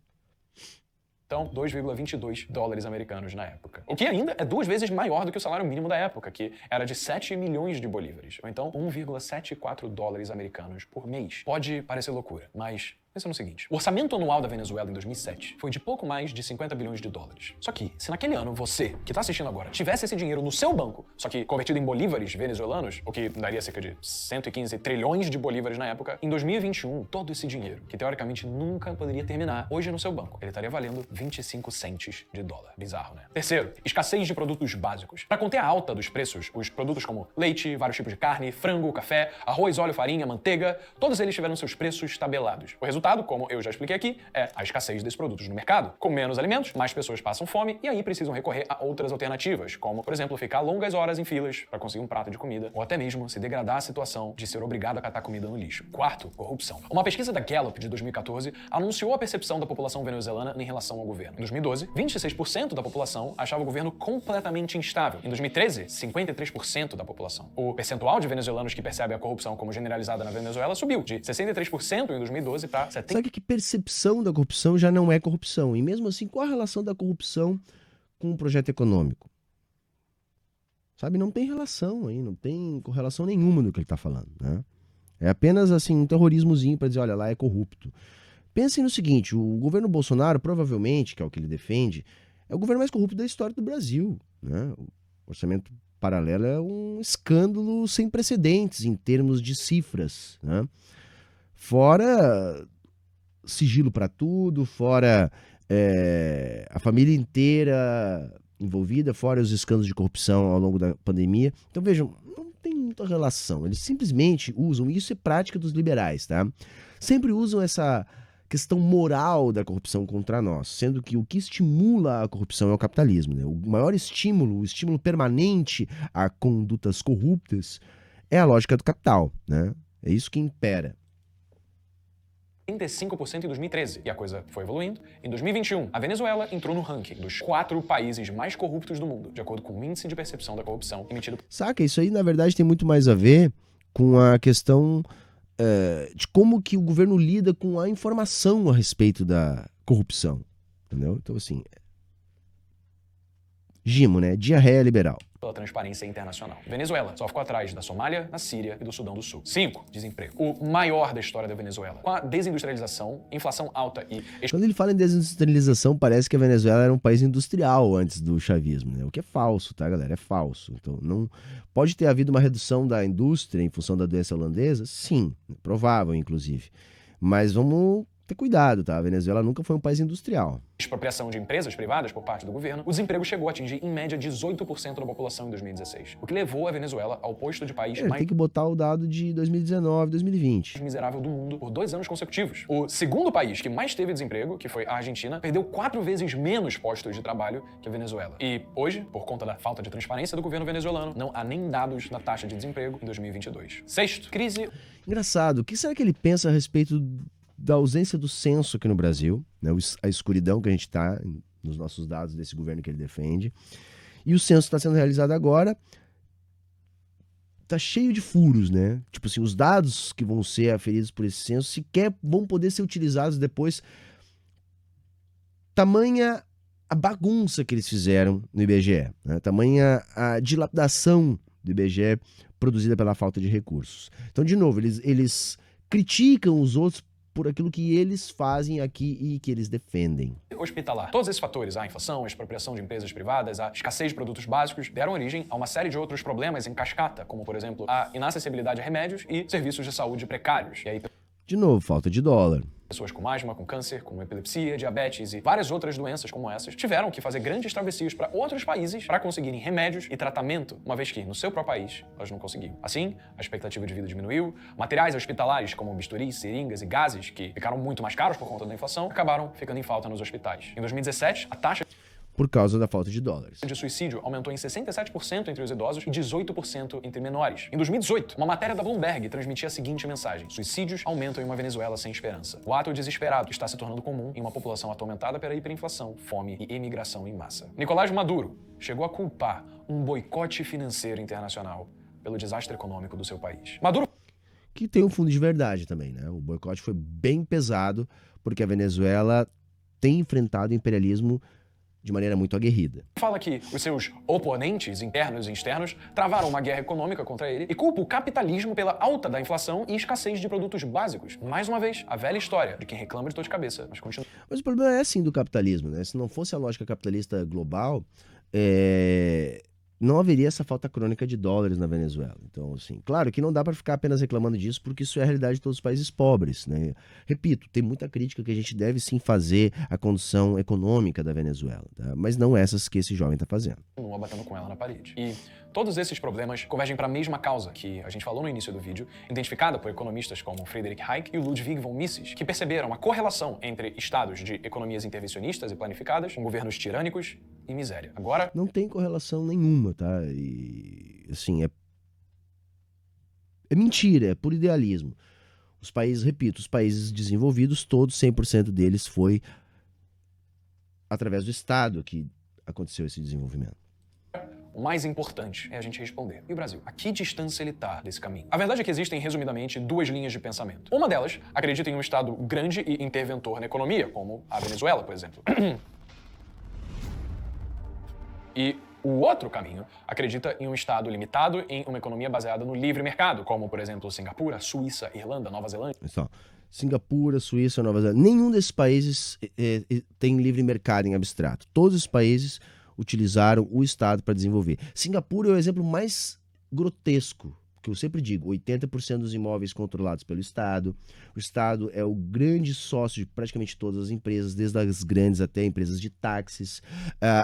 Então, 2,22 dólares americanos na época. O que ainda é 2 vezes maior do que o salário mínimo da época, que era de 7 milhões de bolívares, ou então 1,74 dólares americanos por mês. Pode parecer loucura, mas pensa no seguinte: o orçamento anual da Venezuela em 2007 foi de pouco mais de 50 bilhões de dólares. Só que, se naquele ano você, que tá assistindo agora, tivesse esse dinheiro no seu banco, só que convertido em bolívares venezuelanos, o que daria cerca de 115 trilhões de bolívares na época, em 2021, todo esse dinheiro, que teoricamente nunca poderia terminar, hoje no seu banco, ele estaria valendo 25 centes de dólar. Bizarro, né? Terceiro, escassez de produtos básicos. Para conter a alta dos preços, os produtos como leite, vários tipos de carne, frango, café, arroz, óleo, farinha, manteiga, todos eles tiveram seus preços tabelados. O resultado, como eu já expliquei aqui, é a escassez desses produtos no mercado. Com menos alimentos, mais pessoas passam fome e aí precisam recorrer a outras alternativas, como, por exemplo, ficar longas horas em filas para conseguir um prato de comida, ou até mesmo se degradar a situação de ser obrigado a catar comida no lixo. Quarto, corrupção. Uma pesquisa da Gallup de 2014 anunciou a percepção da população venezuelana em relação ao governo. Em 2012, 26% da população achava o governo completamente instável. Em 2013, 53% da população. O percentual de venezuelanos que percebem a corrupção como generalizada na Venezuela subiu de 63% em 2012 para 70%. Sabe que percepção da corrupção já não é corrupção? E mesmo assim, qual a relação da corrupção com o projeto econômico? Sabe, não tem relação aí, não tem correlação nenhuma do que ele está falando, né? É apenas assim um terrorismozinho para dizer, olha, lá é corrupto. Pensem no seguinte, o governo Bolsonaro, provavelmente, que é o que ele defende, é o governo mais corrupto da história do Brasil, né? O orçamento paralelo é um escândalo sem precedentes em termos de cifras, né? Fora sigilo para tudo, fora a família inteira envolvida, fora os escândalos de corrupção ao longo da pandemia. Então vejam, não tem muita relação. Eles simplesmente usam, isso é prática dos liberais, tá? Sempre usam essa questão moral da corrupção contra nós, sendo que o que estimula a corrupção é o capitalismo, né? O maior estímulo, o estímulo permanente a condutas corruptas é a lógica do capital, né? É isso que impera. 35% em 2013, e a coisa foi evoluindo. Em 2021, a Venezuela entrou no ranking dos 4 países mais corruptos do mundo, de acordo com o Índice de Percepção da Corrupção emitido... Saca, isso aí na verdade tem muito mais a ver com a questão de como que o governo lida com a informação a respeito da corrupção, entendeu? Então assim, GIMO, né? Diarreia liberal. Pela Transparência Internacional. Venezuela só ficou atrás da Somália, da Síria e do Sudão do Sul. 5. Desemprego. O maior da história da Venezuela. Com a desindustrialização, inflação alta e... Quando ele fala em desindustrialização, parece que a Venezuela era um país industrial antes do chavismo, né? O que é falso, tá, galera? É falso. Então, não pode ter havido uma redução da indústria em função da doença holandesa? Sim, provável, inclusive. Mas vamos ter cuidado, tá? A Venezuela nunca foi um país industrial. Expropriação de empresas privadas por parte do governo, o desemprego chegou a atingir, em média, 18% da população em 2016, o que levou a Venezuela ao posto de país mais... Tem que botar o dado de 2019, 2020. miserável do mundo por 2 anos consecutivos. O segundo país que mais teve desemprego, que foi a Argentina, perdeu 4 vezes menos postos de trabalho que a Venezuela. E hoje, por conta da falta de transparência do governo venezuelano, não há nem dados da taxa de desemprego em 2022. Sexto, crise... Engraçado, o que será que ele pensa a respeito da ausência do censo aqui no Brasil, né? A escuridão que a gente está nos nossos dados desse governo que ele defende. E o censo está sendo realizado agora, tá cheio de furos, né? Tipo assim, os dados que vão ser aferidos por esse censo sequer vão poder ser utilizados depois. Tamanha a bagunça que eles fizeram no IBGE, né? Tamanha a dilapidação do IBGE produzida pela falta de recursos. Então, de novo, eles criticam os outros por aquilo que eles fazem aqui e que eles defendem. Hospitalar. Todos esses fatores, a inflação, a expropriação de empresas privadas, a escassez de produtos básicos, deram origem a uma série de outros problemas em cascata, como, por exemplo, a inacessibilidade a remédios e serviços de saúde precários. E aí, De novo, falta de dólar. pessoas com asma, com câncer, com epilepsia, diabetes e várias outras doenças como essas tiveram que fazer grandes travessias para outros países para conseguirem remédios e tratamento, uma vez que, no seu próprio país, elas não conseguiam. Assim, a expectativa de vida diminuiu, materiais hospitalares como bisturis, seringas e gases, que ficaram muito mais caros por conta da inflação, acabaram ficando em falta nos hospitais. Em 2017, a taxa Por causa da falta de dólares. de suicídio aumentou em 67% entre os idosos e 18% entre menores. Em 2018, uma matéria da Bloomberg transmitia a seguinte mensagem: suicídios aumentam em uma Venezuela sem esperança. O ato desesperado está se tornando comum em uma população atormentada pela hiperinflação, fome e emigração em massa. Nicolás Maduro chegou a culpar um boicote financeiro internacional pelo desastre econômico do seu país. Maduro Que tem um fundo de verdade também, né? O boicote foi bem pesado porque a Venezuela tem enfrentado o imperialismo de maneira muito aguerrida. fala que os seus oponentes internos e externos travaram uma guerra econômica contra ele e culpa o capitalismo pela alta da inflação e escassez de produtos básicos. Mais uma vez, a velha história de quem reclama de dor de cabeça, mas continua. Mas o problema é sim do capitalismo, né? Se não fosse a lógica capitalista global, não haveria essa falta crônica de dólares na Venezuela. Então, assim, claro que não dá para ficar apenas reclamando disso, porque isso é a realidade de todos os países pobres, né? Repito, tem muita crítica que a gente deve sim fazer à condição econômica da Venezuela, tá? Mas não essas que esse jovem está fazendo. Continua batendo com ela na parede. E todos esses problemas convergem para a mesma causa que a gente falou no início do vídeo, identificada por economistas como Friedrich Hayek e o Ludwig von Mises, que perceberam a correlação entre estados de economias intervencionistas e planificadas com governos tirânicos e miséria. Agora, Não tem correlação nenhuma, tá? E, assim, é mentira, é por idealismo. Os países, repito, os países desenvolvidos, todos, 100% deles foi através do Estado que aconteceu esse desenvolvimento. o mais importante é a gente responder. E o Brasil? A que distância ele está desse caminho? A verdade é que existem, resumidamente, duas linhas de pensamento. Uma delas acredita em um Estado grande e interventor na economia, como a Venezuela, por exemplo. E o outro caminho acredita em um Estado limitado em uma economia baseada no livre mercado, como, por exemplo, Singapura, Suíça, Irlanda, Nova Zelândia. Só, Singapura, Suíça, Nova Zelândia, nenhum desses países tem livre mercado em abstrato. Todos os países utilizaram o Estado para desenvolver. Singapura é o exemplo mais grotesco, que eu sempre digo, 80% dos imóveis controlados pelo Estado. O Estado é o grande sócio de praticamente todas as empresas, desde as grandes até empresas de táxis.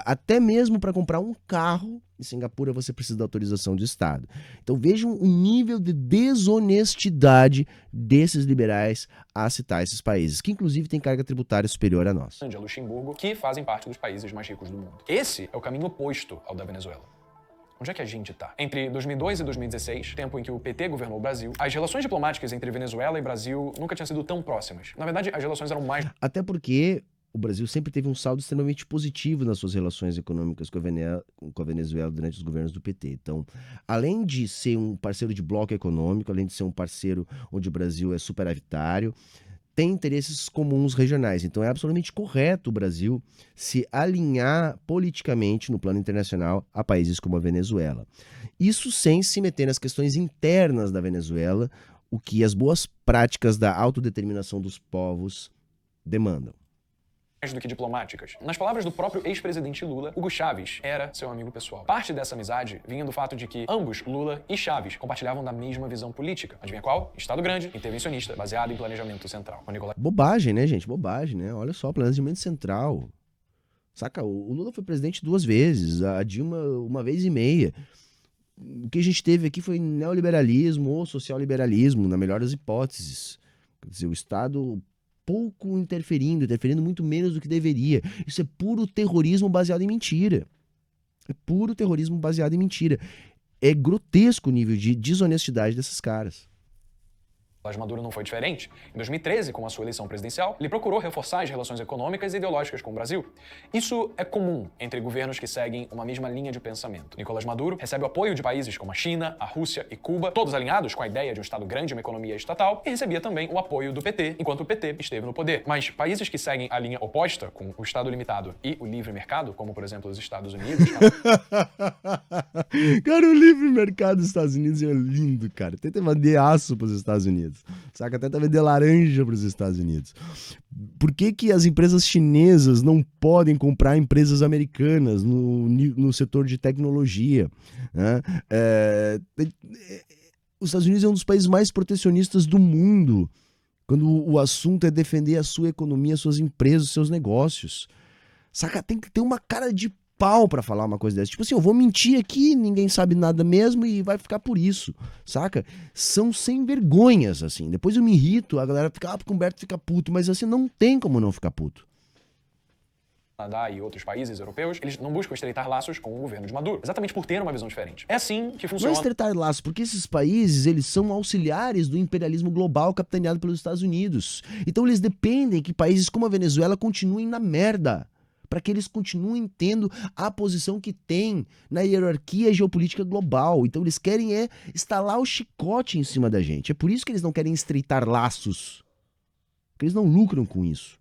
Até mesmo para comprar um carro, em Singapura você precisa da autorização do Estado. Então vejam o nível de desonestidade desses liberais a citar esses países, que inclusive têm carga tributária superior a nós. Luxemburgo, que fazem parte dos países mais ricos do mundo. Esse é o caminho oposto ao da Venezuela. Onde é que a gente tá? Entre 2002 e 2016, tempo em que o PT governou o Brasil, as relações diplomáticas entre Venezuela e Brasil nunca tinham sido tão próximas. Na verdade, as relações eram mais... Até porque o Brasil sempre teve um saldo extremamente positivo nas suas relações econômicas com a Venezuela durante os governos do PT. Então, além de ser um parceiro de bloco econômico, além de ser um parceiro onde o Brasil é superavitário, tem interesses comuns regionais. Então é absolutamente correto o Brasil se alinhar politicamente no plano internacional a países como a Venezuela. Isso sem se meter nas questões internas da Venezuela, o que as boas práticas da autodeterminação dos povos demandam. do que diplomáticas. Nas palavras do próprio ex-presidente Lula, Hugo Chávez era seu amigo pessoal. Parte dessa amizade vinha do fato de que ambos, Lula e Chávez, compartilhavam da mesma visão política. Adivinha qual? Estado grande, intervencionista, baseado em planejamento central. O Nicolás... Bobagem, né, gente? Bobagem, né? Olha só, planejamento central. Saca? O Lula foi presidente 2 vezes, a Dilma 1 vez e meia. O que a gente teve aqui foi neoliberalismo ou social-liberalismo, na melhor das hipóteses. Quer dizer, o Estado pouco interferindo muito menos do que deveria. Isso é puro terrorismo baseado em mentira. É puro terrorismo baseado em mentira. É grotesco o nível de desonestidade desses caras. Maduro não foi diferente. Em 2013, com a sua eleição presidencial, ele procurou reforçar as relações econômicas e ideológicas com o Brasil. Isso é comum entre governos que seguem uma mesma linha de pensamento. Nicolás Maduro recebe o apoio de países como a China, a Rússia e Cuba, todos alinhados com a ideia de um Estado grande e uma economia estatal, e recebia também o apoio do PT, enquanto o PT esteve no poder. Mas países que seguem a linha oposta, com o Estado limitado e o livre mercado, como por exemplo os Estados Unidos... Cara, o livre mercado dos Estados Unidos é lindo, cara. Tenta vender aço pros Estados Unidos. Saca? Tenta vender laranja pros Estados Unidos. Por que que as empresas chinesas não podem comprar empresas americanas no setor de tecnologia? Né? Os Estados Unidos é um dos países mais protecionistas do mundo, quando o assunto é defender a sua economia, suas empresas, seus negócios. Saca? Tem que ter uma cara de pau pra falar uma coisa dessa. Tipo assim, eu vou mentir aqui, ninguém sabe nada mesmo e vai ficar por isso, saca? São sem vergonhas, assim. Depois eu me irrito, a galera fica, porque o Humberto fica puto, mas assim, não tem como não ficar puto. Canadá e outros países europeus, eles não buscam estreitar laços com o governo de Maduro, exatamente por ter uma visão diferente. É assim que Não é funciona. estreitar laços, porque esses países, eles são auxiliares do imperialismo global capitaneado pelos Estados Unidos. Então eles dependem que países como a Venezuela continuem na merda, para que eles continuem tendo a posição que tem na hierarquia geopolítica global. Então eles querem estalar o chicote em cima da gente. É por isso que eles não querem estreitar laços. Porque eles não lucram com isso.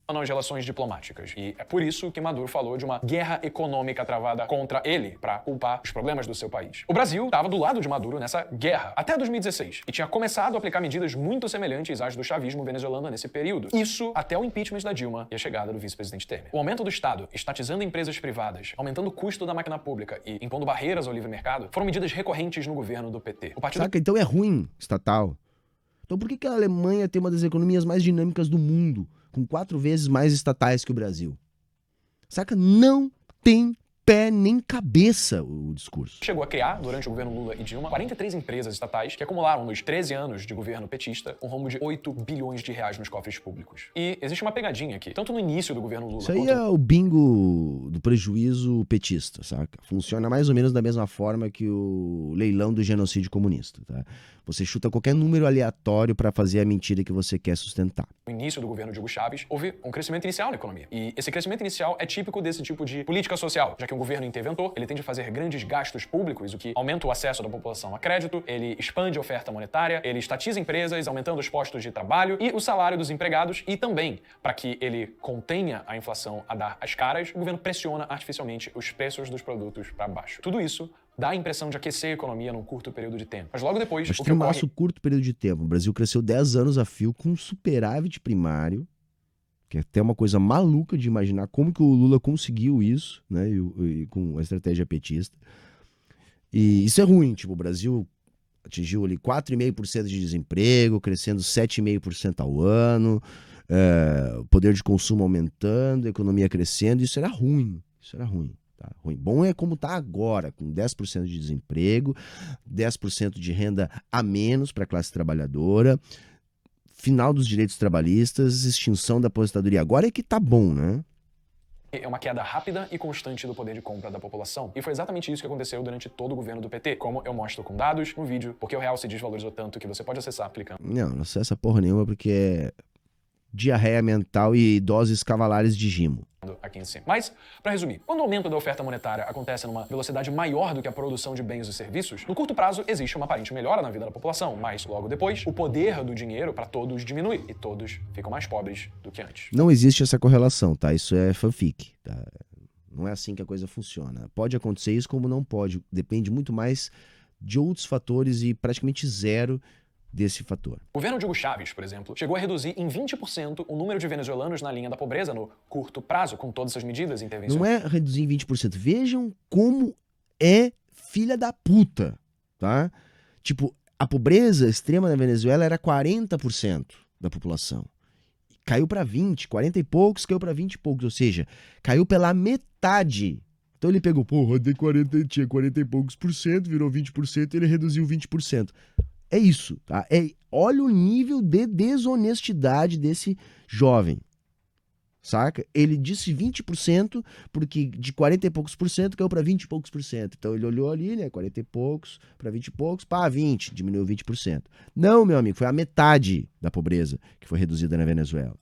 As relações diplomáticas. E é por isso que Maduro falou de uma guerra econômica travada contra ele para culpar os problemas do seu país. O Brasil estava do lado de Maduro nessa guerra até 2016 e tinha começado a aplicar medidas muito semelhantes às do chavismo venezuelano nesse período. Isso até o impeachment da Dilma e a chegada do vice-presidente Temer. O aumento do Estado, estatizando empresas privadas, aumentando o custo da máquina pública e impondo barreiras ao livre mercado foram medidas recorrentes no governo do PT. O partido... Saca? Então é ruim estatal. Então por que a Alemanha tem uma das economias mais dinâmicas do mundo, com 4 vezes mais estatais que o Brasil? Saca? Não tem pé nem cabeça o discurso. Chegou a criar, durante o governo Lula e Dilma, 43 empresas estatais que acumularam nos 13 anos de governo petista um rombo de 8 bilhões de reais nos cofres públicos. E existe uma pegadinha aqui, tanto no início do governo Lula Isso aí quanto... é o bingo do prejuízo petista, saca? Funciona mais ou menos da mesma forma que o leilão do genocídio comunista, tá? Você chuta qualquer número aleatório para fazer a mentira que você quer sustentar. No início do governo de Hugo Chávez, houve um crescimento inicial na economia. E esse crescimento inicial é típico desse tipo de política social, já que um governo interventor, ele tende a fazer grandes gastos públicos, o que aumenta o acesso da população a crédito, ele expande a oferta monetária, ele estatiza empresas, aumentando os postos de trabalho e o salário dos empregados, e também, para que ele contenha a inflação a dar as caras, o governo pressiona artificialmente os preços dos produtos para baixo. Tudo isso dá a impressão de aquecer a economia num curto período de tempo. Mas logo depois... Mas tem um curto período de tempo. O Brasil cresceu 10 anos a fio com um superávit primário, que é até uma coisa maluca de imaginar como que o Lula conseguiu isso, né, e com a estratégia petista. E isso é ruim, tipo, o Brasil atingiu ali 4,5% de desemprego, crescendo 7,5% ao ano, o poder de consumo aumentando, a economia crescendo, isso era ruim, Tá ruim. Bom é como tá agora, com 10% de desemprego, 10% de renda a menos para a classe trabalhadora, final dos direitos trabalhistas, extinção da aposentadoria. Agora é que tá bom, né? É uma queda rápida e constante do poder de compra da população. E foi exatamente isso que aconteceu durante todo o governo do PT, como eu mostro com dados no vídeo, porque o real se desvalorizou tanto que você pode acessar clicando. Não acessa porra nenhuma porque é diarreia mental e doses cavalares de gimo. Aqui em cima. Mas, para resumir, quando o aumento da oferta monetária acontece numa velocidade maior do que a produção de bens e serviços, no curto prazo existe uma aparente melhora na vida da população, mas logo depois o poder do dinheiro para todos diminui e todos ficam mais pobres do que antes. Não existe essa correlação, tá? Isso é fanfic, tá? Não é assim que a coisa funciona. Pode acontecer isso como não pode. Depende muito mais de outros fatores e praticamente zero desse fator. O governo de Hugo Chávez, por exemplo, chegou a reduzir em 20% o número de venezuelanos na linha da pobreza no curto prazo, com todas essas medidas e intervenções. Não é reduzir em 20%. Vejam como é filha da puta, tá? Tipo, a pobreza extrema na Venezuela era 40% da população. Caiu para 20, 40 e poucos, caiu para 20 e poucos, ou seja, caiu pela metade. Então ele pegou, tinha 40 e poucos por cento, virou 20%, ele reduziu 20%. É isso, tá? Olha o nível de desonestidade desse jovem, saca? Ele disse 20%, porque de 40 e poucos por cento caiu para 20 e poucos por cento. Então ele olhou ali, né, 40 e poucos para 20 e poucos, pá, 20, diminuiu 20%. Não, meu amigo, foi a metade da pobreza que foi reduzida na Venezuela.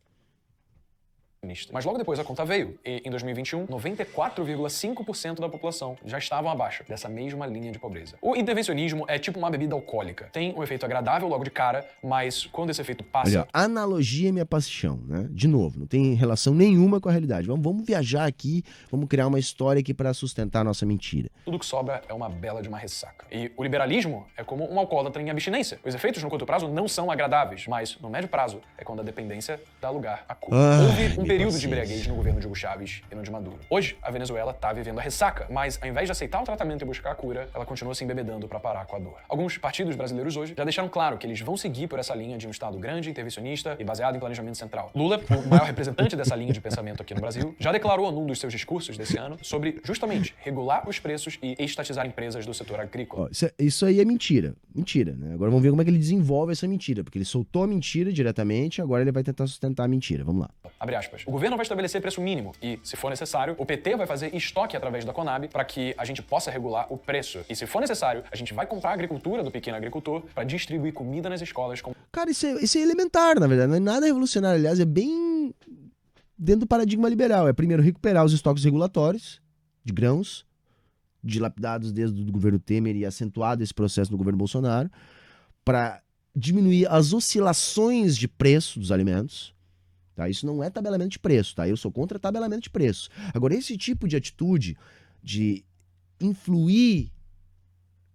Mas logo depois a conta veio, e em 2021, 94,5% da população já estavam abaixo dessa mesma linha de pobreza. O intervencionismo é tipo uma bebida alcoólica. Tem um efeito agradável logo de cara, mas quando esse efeito passa... Olha, analogia é minha paixão, né? De novo, não tem relação nenhuma com a realidade. Vamos viajar aqui, vamos criar uma história aqui para sustentar a nossa mentira. Tudo que sobra é uma bela de uma ressaca. E o liberalismo é como um alcoólatra em abstinência. Os efeitos no curto prazo não são agradáveis, mas no médio prazo é quando a dependência dá lugar à cura. Houve um período de embriaguez no governo de Hugo Chávez e no de Maduro. Hoje, a Venezuela tá vivendo a ressaca, mas ao invés de aceitar o tratamento e buscar a cura, ela continua se embebedando para parar com a dor. Alguns partidos brasileiros hoje já deixaram claro que eles vão seguir por essa linha de um Estado grande, intervencionista e baseado em planejamento central. Lula, o maior representante dessa linha de pensamento aqui no Brasil, já declarou num dos seus discursos desse ano sobre, justamente, regular os preços e estatizar empresas do setor agrícola. Ó, isso aí é mentira. Mentira, né? Agora vamos ver como é que ele desenvolve essa mentira, porque ele soltou a mentira diretamente, agora ele vai tentar sustentar a mentira. Vamos lá. Abre aspas. O governo vai estabelecer preço mínimo e, se for necessário, o PT vai fazer estoque através da Conab para que a gente possa regular o preço. E, se for necessário, a gente vai comprar a agricultura do pequeno agricultor para distribuir comida nas escolas com... Cara, isso é elementar, na verdade. Não é nada revolucionário. Aliás, é bem dentro do paradigma liberal. É primeiro recuperar os estoques regulatórios de grãos, dilapidados desde o governo Temer e acentuado esse processo no governo Bolsonaro, para diminuir as oscilações de preço dos alimentos. Tá? Isso não é tabelamento de preço, tá? Eu sou contra tabelamento de preço. Agora, esse tipo de atitude de influir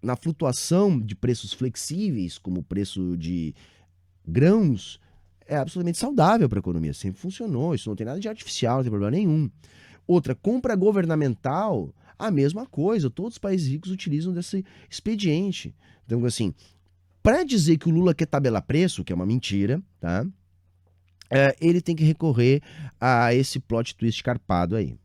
na flutuação de preços flexíveis, como o preço de grãos, é absolutamente saudável para a economia. Sempre funcionou, isso não tem nada de artificial, não tem problema nenhum. Outra, compra governamental, a mesma coisa. Todos os países ricos utilizam desse expediente. Então, assim, para dizer que o Lula quer tabelar preço, que é uma mentira, tá? Ele tem que recorrer a esse plot twist carpado aí.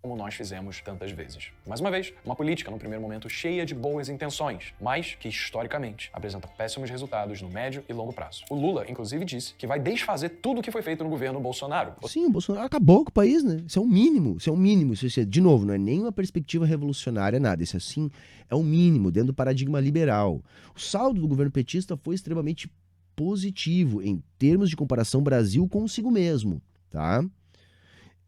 Como nós fizemos tantas vezes. Mais uma vez, uma política, no primeiro momento, cheia de boas intenções, mas que, historicamente, apresenta péssimos resultados no médio e longo prazo. O Lula, inclusive, disse que vai desfazer tudo o que foi feito no governo Bolsonaro. Sim, o Bolsonaro acabou com o país, né? Isso é o mínimo, isso é o mínimo. Isso, de novo, não é nem uma perspectiva revolucionária, nada. Isso, assim, é o mínimo, dentro do paradigma liberal. O saldo do governo petista foi extremamente positivo em termos de comparação Brasil consigo mesmo, tá?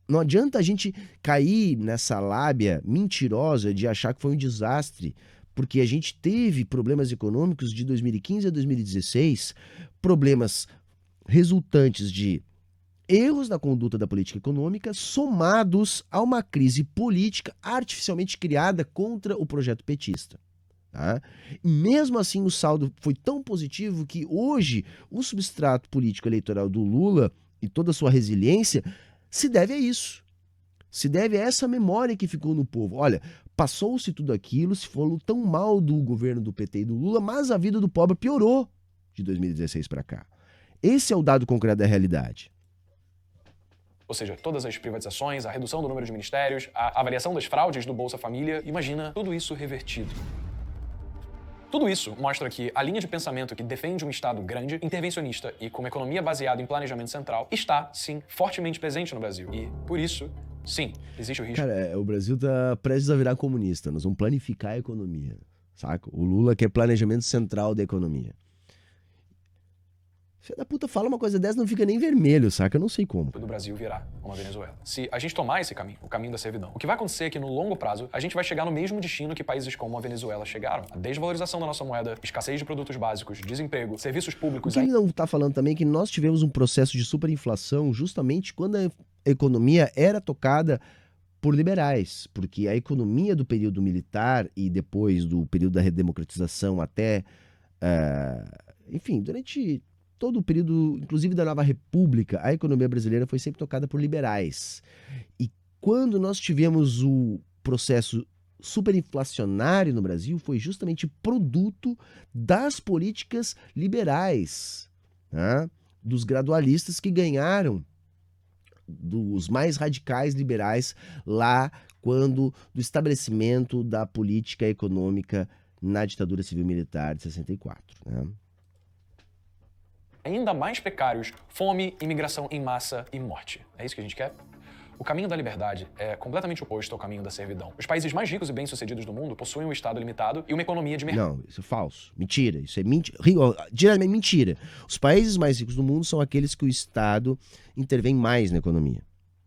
Não adianta a gente cair nessa lábia mentirosa de achar que foi um desastre, porque a gente teve problemas econômicos de 2015 a 2016, problemas resultantes de erros na conduta da política econômica, somados a uma crise política artificialmente criada contra o projeto petista. Tá? E mesmo assim o saldo foi tão positivo que hoje o substrato político eleitoral do Lula e toda a sua resiliência se deve a isso. Se deve a essa memória que ficou no povo. Olha, passou-se tudo aquilo, se falou tão mal do governo do PT e do Lula, mas a vida do pobre piorou de 2016 para cá. Esse é o dado concreto da realidade. Ou seja, todas as privatizações, a redução do número de ministérios, a avaliação das fraudes do Bolsa Família, imagina tudo isso revertido. Tudo isso mostra que a linha de pensamento que defende um Estado grande, intervencionista e com uma economia baseada em planejamento central está, sim, fortemente presente no Brasil. E, por isso, sim, existe o risco... Cara, o Brasil tá prestes a virar comunista. Nós vamos planificar a economia, saca? O Lula quer planejamento central da economia. Filho da puta fala uma coisa dessa, não fica nem vermelho, saca? Eu não sei como. do Brasil virar uma Venezuela. Se a gente tomar esse caminho, o caminho da servidão, o que vai acontecer é que no longo prazo a gente vai chegar no mesmo destino que países como a Venezuela chegaram. A desvalorização da nossa moeda, escassez de produtos básicos, desemprego, serviços públicos... O que ele não tá falando também é que nós tivemos um processo de superinflação justamente quando a economia era tocada por liberais, porque a economia do período militar e depois do período da redemocratização até, enfim, durante todo o período, inclusive da Nova República, a economia brasileira foi sempre tocada por liberais. E quando nós tivemos o processo superinflacionário no Brasil, foi justamente produto das políticas liberais, né? Dos gradualistas que ganharam dos mais radicais liberais lá quando do estabelecimento da política econômica na ditadura civil-militar de 64, né? ainda mais precários, fome, imigração em massa e morte. É isso que a gente quer? O caminho da liberdade é completamente oposto ao caminho da servidão. Os países mais ricos e bem-sucedidos do mundo possuem um Estado limitado e uma economia de mercado. Não, isso é falso. Mentira. Isso é diretamente mentira. Os países mais ricos do mundo são aqueles que o Estado intervém mais na economia.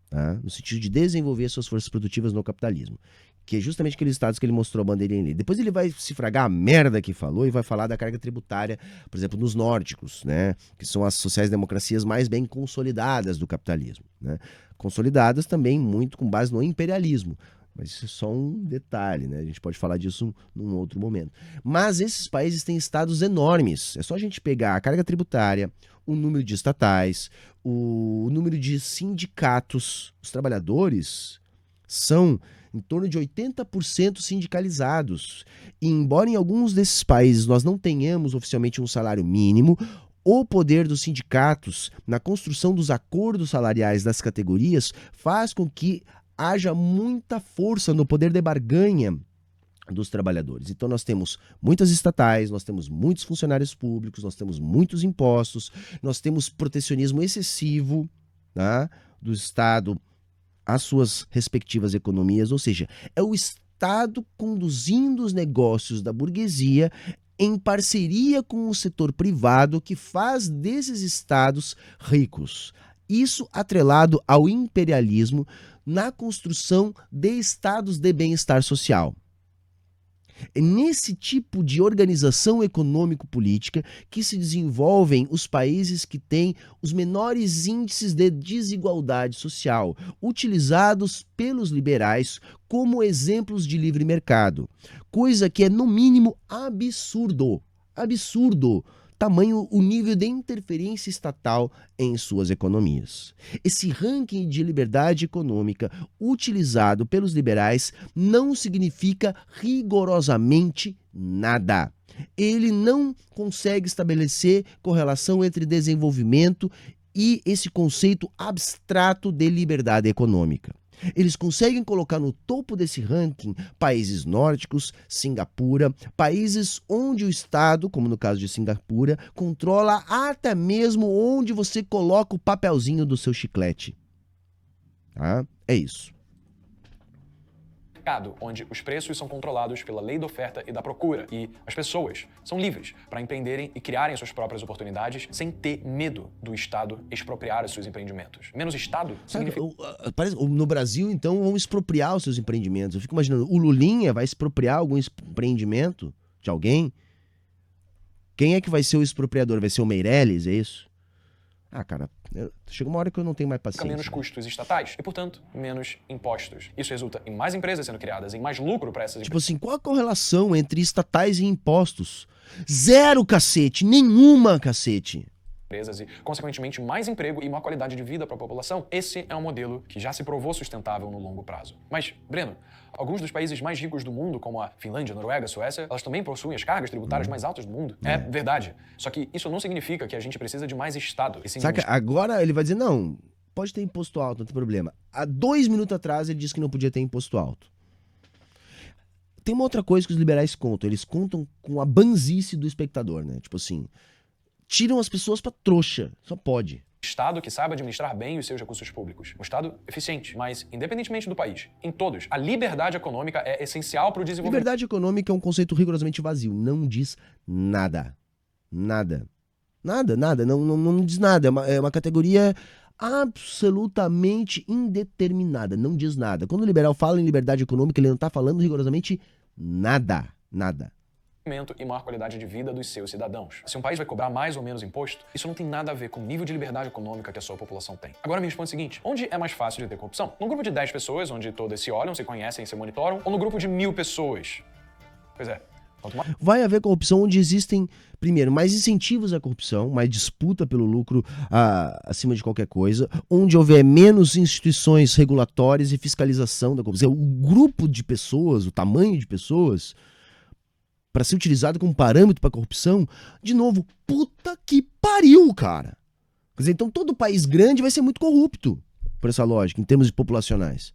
Tá? No sentido de desenvolver suas forças produtivas no capitalismo. Que é justamente aqueles estados que ele mostrou a bandeirinha ali. Depois ele vai se fragar a merda que falou e vai falar da carga tributária, por exemplo, nos nórdicos, né? Que são as sociais-democracias mais bem consolidadas do capitalismo. Né? Consolidadas também muito com base no imperialismo. Mas isso é só um detalhe, né? A gente pode falar disso num outro momento. Mas esses países têm estados enormes. É só a gente pegar a carga tributária, o número de estatais, o número de sindicatos. Os trabalhadores são em torno de 80% sindicalizados. E embora em alguns desses países nós não tenhamos oficialmente um salário mínimo, o poder dos sindicatos na construção dos acordos salariais das categorias faz com que haja muita força no poder de barganha dos trabalhadores. Então nós temos muitas estatais, nós temos muitos funcionários públicos, nós temos muitos impostos, nós temos protecionismo excessivo, tá, do Estado às suas respectivas economias, ou seja, é o Estado conduzindo os negócios da burguesia em parceria com o setor privado que faz desses estados ricos. Isso atrelado ao imperialismo na construção de estados de bem-estar social. É nesse tipo de organização econômico-política que se desenvolvem os países que têm os menores índices de desigualdade social, utilizados pelos liberais como exemplos de livre mercado, coisa que é no mínimo absurdo. Absurdo. Tamanho o nível de interferência estatal em suas economias. Esse ranking de liberdade econômica utilizado pelos liberais não significa rigorosamente nada. Ele não consegue estabelecer correlação entre desenvolvimento e esse conceito abstrato de liberdade econômica. Eles conseguem colocar no topo desse ranking países nórdicos, Singapura, países onde o Estado, como no caso de Singapura, controla até mesmo onde você coloca o papelzinho do seu chiclete. Tá? É isso. Mercado, onde os preços são controlados pela lei da oferta e da procura e as pessoas são livres para empreenderem e criarem suas próprias oportunidades sem ter medo do Estado expropriar os seus empreendimentos. Menos Estado significa... No Brasil, então, vão expropriar os seus empreendimentos. Eu fico imaginando, o Lulinha vai expropriar algum empreendimento de alguém? Quem é que vai ser o expropriador? Vai ser o Meirelles, é isso? Ah, cara, chega uma hora que eu não tenho mais paciência. Menos custos estatais e, portanto, menos impostos. Isso resulta em mais empresas sendo criadas, em mais lucro para essas empresas. Tipo assim, qual a correlação entre estatais e impostos? Zero, cacete! Nenhuma, cacete! E, consequentemente, mais emprego e maior qualidade de vida para a população. Esse é um modelo que já se provou sustentável no longo prazo. Mas, Breno, alguns dos países mais ricos do mundo, como a Finlândia, Noruega, Suécia, elas também possuem as cargas tributárias mais altas do mundo. É verdade. Só que isso não significa que a gente precisa de mais Estado. Saca? Agora ele vai dizer, não, pode ter imposto alto, não tem problema. Há 2 minutos atrás ele disse que não podia ter imposto alto. Tem uma outra coisa que os liberais contam. Eles contam com a banzice do espectador, né? Tipo assim... Tiram as pessoas pra trouxa. Só pode. Estado que saiba administrar bem os seus recursos públicos. Um Estado eficiente, mas independentemente do país. Em todos, a liberdade econômica é essencial para o desenvolvimento. Liberdade econômica é um conceito rigorosamente vazio. Não diz nada. Nada. Nada, nada. Não diz nada. É uma categoria absolutamente indeterminada. Não diz nada. Quando o liberal fala em liberdade econômica, ele não tá falando rigorosamente nada. Nada. E maior qualidade de vida dos seus cidadãos. Se um país vai cobrar mais ou menos imposto, isso não tem nada a ver com o nível de liberdade econômica que a sua população tem. Agora me responde o seguinte, onde é mais fácil de ter corrupção? Num grupo de 10 pessoas, onde todas se olham, se conhecem, se monitoram, ou no grupo de 1000 pessoas? Pois é. Vai haver corrupção onde existem, primeiro, mais incentivos à corrupção, mais disputa pelo lucro acima de qualquer coisa, onde houver menos instituições regulatórias e fiscalização da corrupção. O grupo de pessoas, o tamanho de pessoas... para ser utilizado como parâmetro para corrupção, de novo, puta que pariu, cara. Quer dizer, então todo país grande vai ser muito corrupto, por essa lógica, em termos populacionais.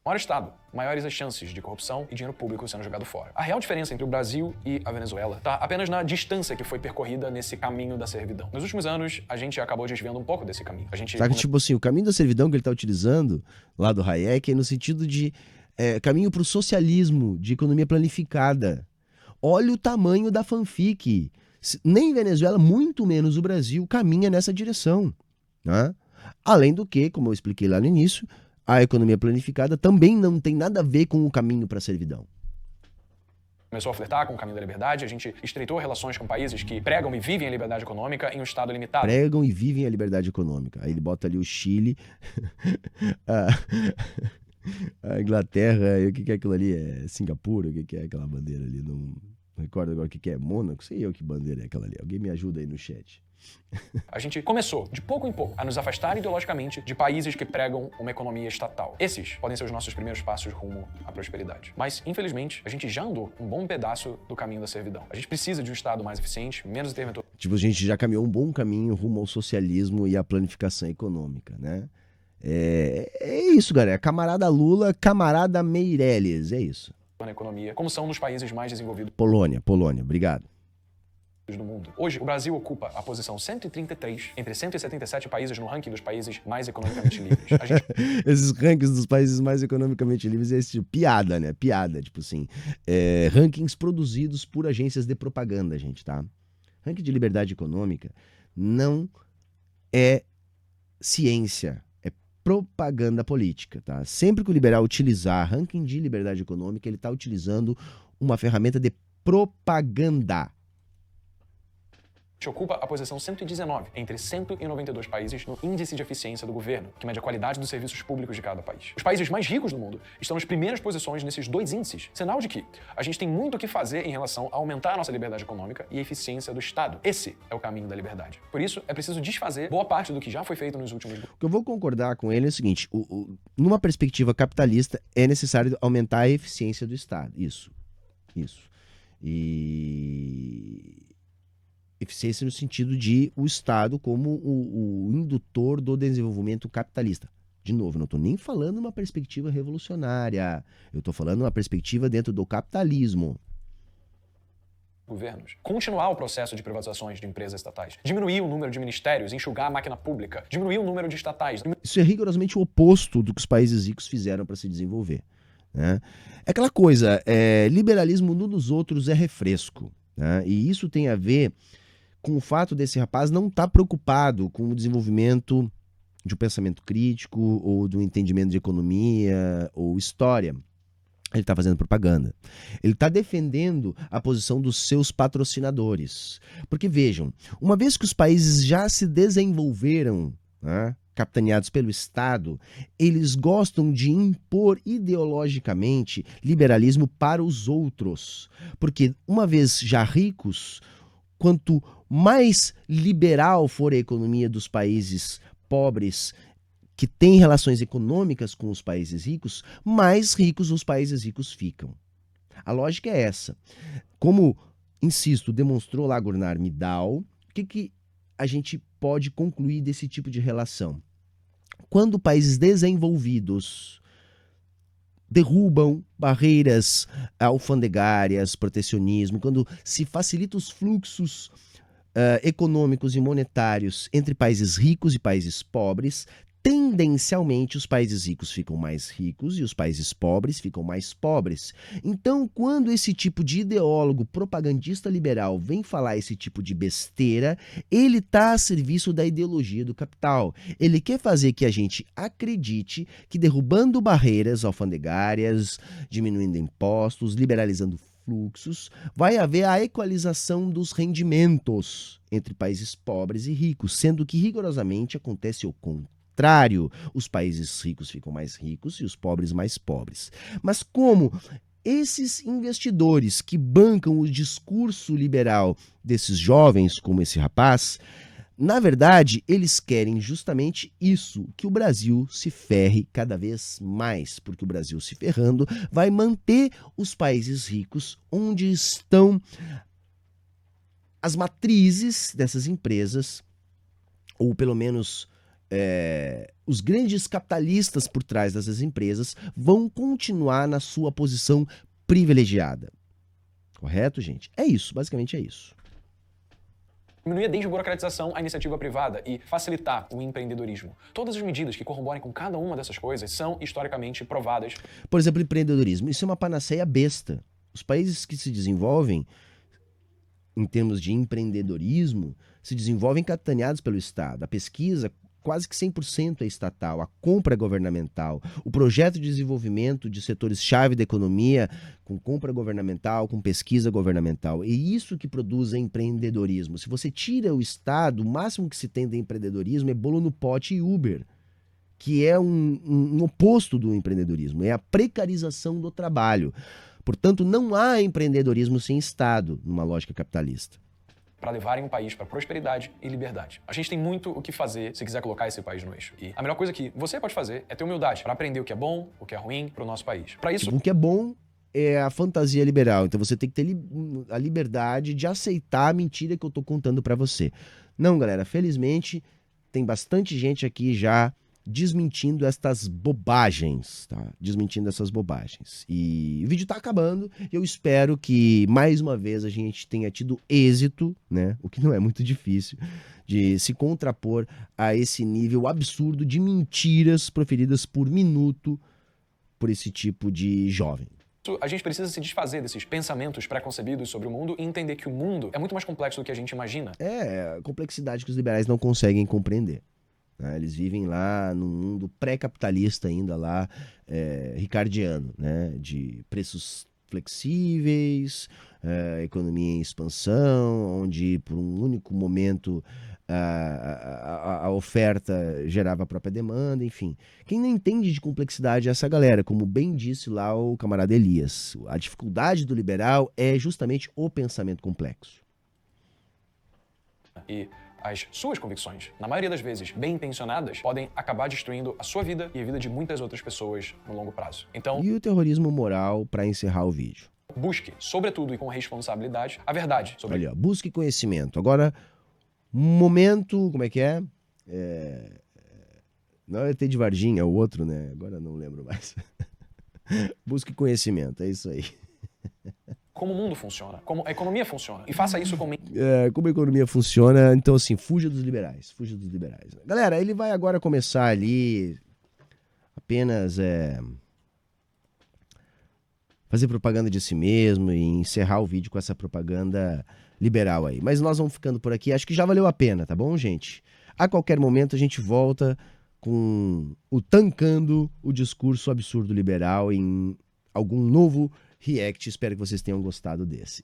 Maior Estado maiores as chances de corrupção e dinheiro público sendo jogado fora. A real diferença entre o Brasil e a Venezuela está apenas na distância que foi percorrida nesse caminho da servidão. Nos últimos anos, a gente acabou desviando um pouco desse caminho. Sabe, tipo assim, o caminho da servidão que ele está utilizando, lá do Hayek, é no sentido de caminho para o socialismo, de economia planificada. Olha o tamanho da fanfic. Nem Venezuela, muito menos o Brasil, caminha nessa direção, né? Além do que, como eu expliquei lá no início, a economia planificada também não tem nada a ver com o caminho para a servidão. Começou a flertar com o caminho da liberdade, a gente estreitou relações com países que pregam e vivem a liberdade econômica em um estado limitado. Pregam e vivem a liberdade econômica. Aí ele bota ali o Chile, a Inglaterra, e o que é aquilo ali? É Singapura? O que é aquela bandeira ali? Não recordo agora o que é Mônaco, sei eu que bandeira é aquela ali. Alguém me ajuda aí no chat. A gente começou, de pouco em pouco, a nos afastar ideologicamente de países que pregam uma economia estatal. Esses podem ser os nossos primeiros passos rumo à prosperidade. Mas, infelizmente, a gente já andou um bom pedaço do caminho da servidão. A gente precisa de um Estado mais eficiente, menos interventor. Tipo, a gente já caminhou um bom caminho rumo ao socialismo e à planificação econômica, né? É isso, galera. Camarada Lula, camarada Meirelles, é isso. Na economia, como são nos países mais desenvolvidos Polônia, obrigado. do mundo. Hoje, o Brasil ocupa a posição 133 entre 177 países no ranking dos países mais economicamente livres. A gente... Esses rankings dos países mais economicamente livres é esse tipo, piada, né? Piada, tipo assim. Rankings produzidos por agências de propaganda, gente, tá? Ranking de liberdade econômica não é ciência, é propaganda política, tá? Sempre que o liberal utilizar ranking de liberdade econômica, ele está utilizando uma ferramenta de propaganda. A gente ocupa a posição 119 entre 192 países no índice de eficiência do governo, que mede a qualidade dos serviços públicos de cada país. Os países mais ricos do mundo estão nas primeiras posições nesses dois índices, sinal de que a gente tem muito o que fazer em relação a aumentar a nossa liberdade econômica e a eficiência do Estado. Esse é o caminho da liberdade. Por isso, é preciso desfazer boa parte do que já foi feito nos últimos... O que eu vou concordar com ele é o seguinte, numa perspectiva capitalista, é necessário aumentar a eficiência do Estado. Isso. E... eficiência no sentido de o Estado como o indutor do desenvolvimento capitalista. De novo, não estou nem falando uma perspectiva revolucionária. Eu estou falando uma perspectiva dentro do capitalismo. Governos. Continuar o processo de privatizações de empresas estatais. Diminuir o número de ministérios, enxugar a máquina pública. Diminuir o número de estatais. Isso é rigorosamente o oposto do que os países ricos fizeram para se desenvolver, né? É aquela coisa, liberalismo no dos outros é refresco, né? E isso tem a ver com o fato desse rapaz não estar preocupado com o desenvolvimento de um pensamento crítico ou do entendimento de economia ou história. Ele está fazendo propaganda. Ele está defendendo a posição dos seus patrocinadores. Porque vejam, uma vez que os países já se desenvolveram, né, capitaneados pelo Estado, eles gostam de impor ideologicamente liberalismo para os outros. Porque uma vez já ricos, quanto mais liberal for a economia dos países pobres que têm relações econômicas com os países ricos, mais ricos os países ricos ficam. A lógica é essa. Como, insisto, demonstrou lá Gurnard Midal, o que a gente pode concluir desse tipo de relação? Quando países desenvolvidos derrubam barreiras alfandegárias, protecionismo, quando se facilita os fluxos econômicos e monetários entre países ricos e países pobres, tendencialmente os países ricos ficam mais ricos e os países pobres ficam mais pobres. Então, quando esse tipo de ideólogo propagandista liberal vem falar esse tipo de besteira, ele está a serviço da ideologia do capital. Ele quer fazer que a gente acredite que derrubando barreiras alfandegárias, diminuindo impostos, liberalizando fluxos, vai haver a equalização dos rendimentos entre países pobres e ricos, sendo que rigorosamente acontece o contrário. Os países ricos ficam mais ricos e os pobres mais pobres. Mas como esses investidores que bancam o discurso liberal desses jovens, como esse rapaz, na verdade, eles querem justamente isso, que o Brasil se ferre cada vez mais, porque o Brasil se ferrando vai manter os países ricos onde estão as matrizes dessas empresas, ou pelo menos os grandes capitalistas por trás dessas empresas vão continuar na sua posição privilegiada. Correto, gente? É isso, basicamente é isso. Diminuir desde a burocratização a iniciativa privada e facilitar o empreendedorismo. Todas as medidas que corroborem com cada uma dessas coisas são historicamente provadas. Por exemplo, empreendedorismo. Isso é uma panaceia besta. Os países que se desenvolvem em termos de empreendedorismo se desenvolvem capitaneados pelo Estado. A pesquisa quase que 100% é estatal, a compra é governamental, o projeto de desenvolvimento de setores-chave da economia com compra governamental, com pesquisa governamental. E isso que produz empreendedorismo. Se você tira o Estado, o máximo que se tem de empreendedorismo é bolo no pote e Uber, que é um oposto do empreendedorismo, é a precarização do trabalho. Portanto, não há empreendedorismo sem Estado, numa lógica capitalista. Para levarem um país para prosperidade e liberdade. A gente tem muito o que fazer se quiser colocar esse país no eixo. E a melhor coisa que você pode fazer é ter humildade para aprender o que é bom, o que é ruim para o nosso país. Para isso, o que é bom é a fantasia liberal. Então você tem que ter a liberdade de aceitar a mentira que eu estou contando para você. Não, galera, felizmente tem bastante gente aqui já desmentindo estas bobagens, tá? Desmentindo essas bobagens. E o vídeo tá acabando e eu espero que mais uma vez a gente tenha tido êxito, né? O que não é muito difícil, de se contrapor a esse nível absurdo de mentiras proferidas por minuto por esse tipo de jovem. a gente precisa se desfazer desses pensamentos pré-concebidos sobre o mundo e entender que o mundo é muito mais complexo do que a gente imagina. É a complexidade que os liberais não conseguem compreender. Eles vivem lá num mundo pré-capitalista ainda lá, ricardiano, né? De preços flexíveis, economia em expansão, onde por um único momento a oferta gerava a própria demanda, enfim. Quem não entende de complexidade é essa galera, como bem disse lá o camarada Elias. A dificuldade do liberal é justamente o pensamento complexo. E as suas convicções, na maioria das vezes bem intencionadas, podem acabar destruindo a sua vida e a vida de muitas outras pessoas no longo prazo. Então, e o terrorismo moral para encerrar o vídeo? Busque, sobretudo e com responsabilidade, a verdade sobre... Ali, ó, busque conhecimento. Agora, momento, como é que é? Não é ET de Varginha, é o outro, né? Agora não lembro mais. Busque conhecimento, é isso aí. Como o mundo funciona, como a economia funciona. E faça isso com... como a economia funciona, então assim, fuja dos liberais, fuja dos liberais. Galera, ele vai agora começar ali apenas fazer propaganda de si mesmo e encerrar o vídeo com essa propaganda liberal aí. Mas nós vamos ficando por aqui, acho que já valeu a pena, tá bom, gente? A qualquer momento a gente volta com o Tancando o Discurso Absurdo Liberal em algum novo react. Espero que vocês tenham gostado desse.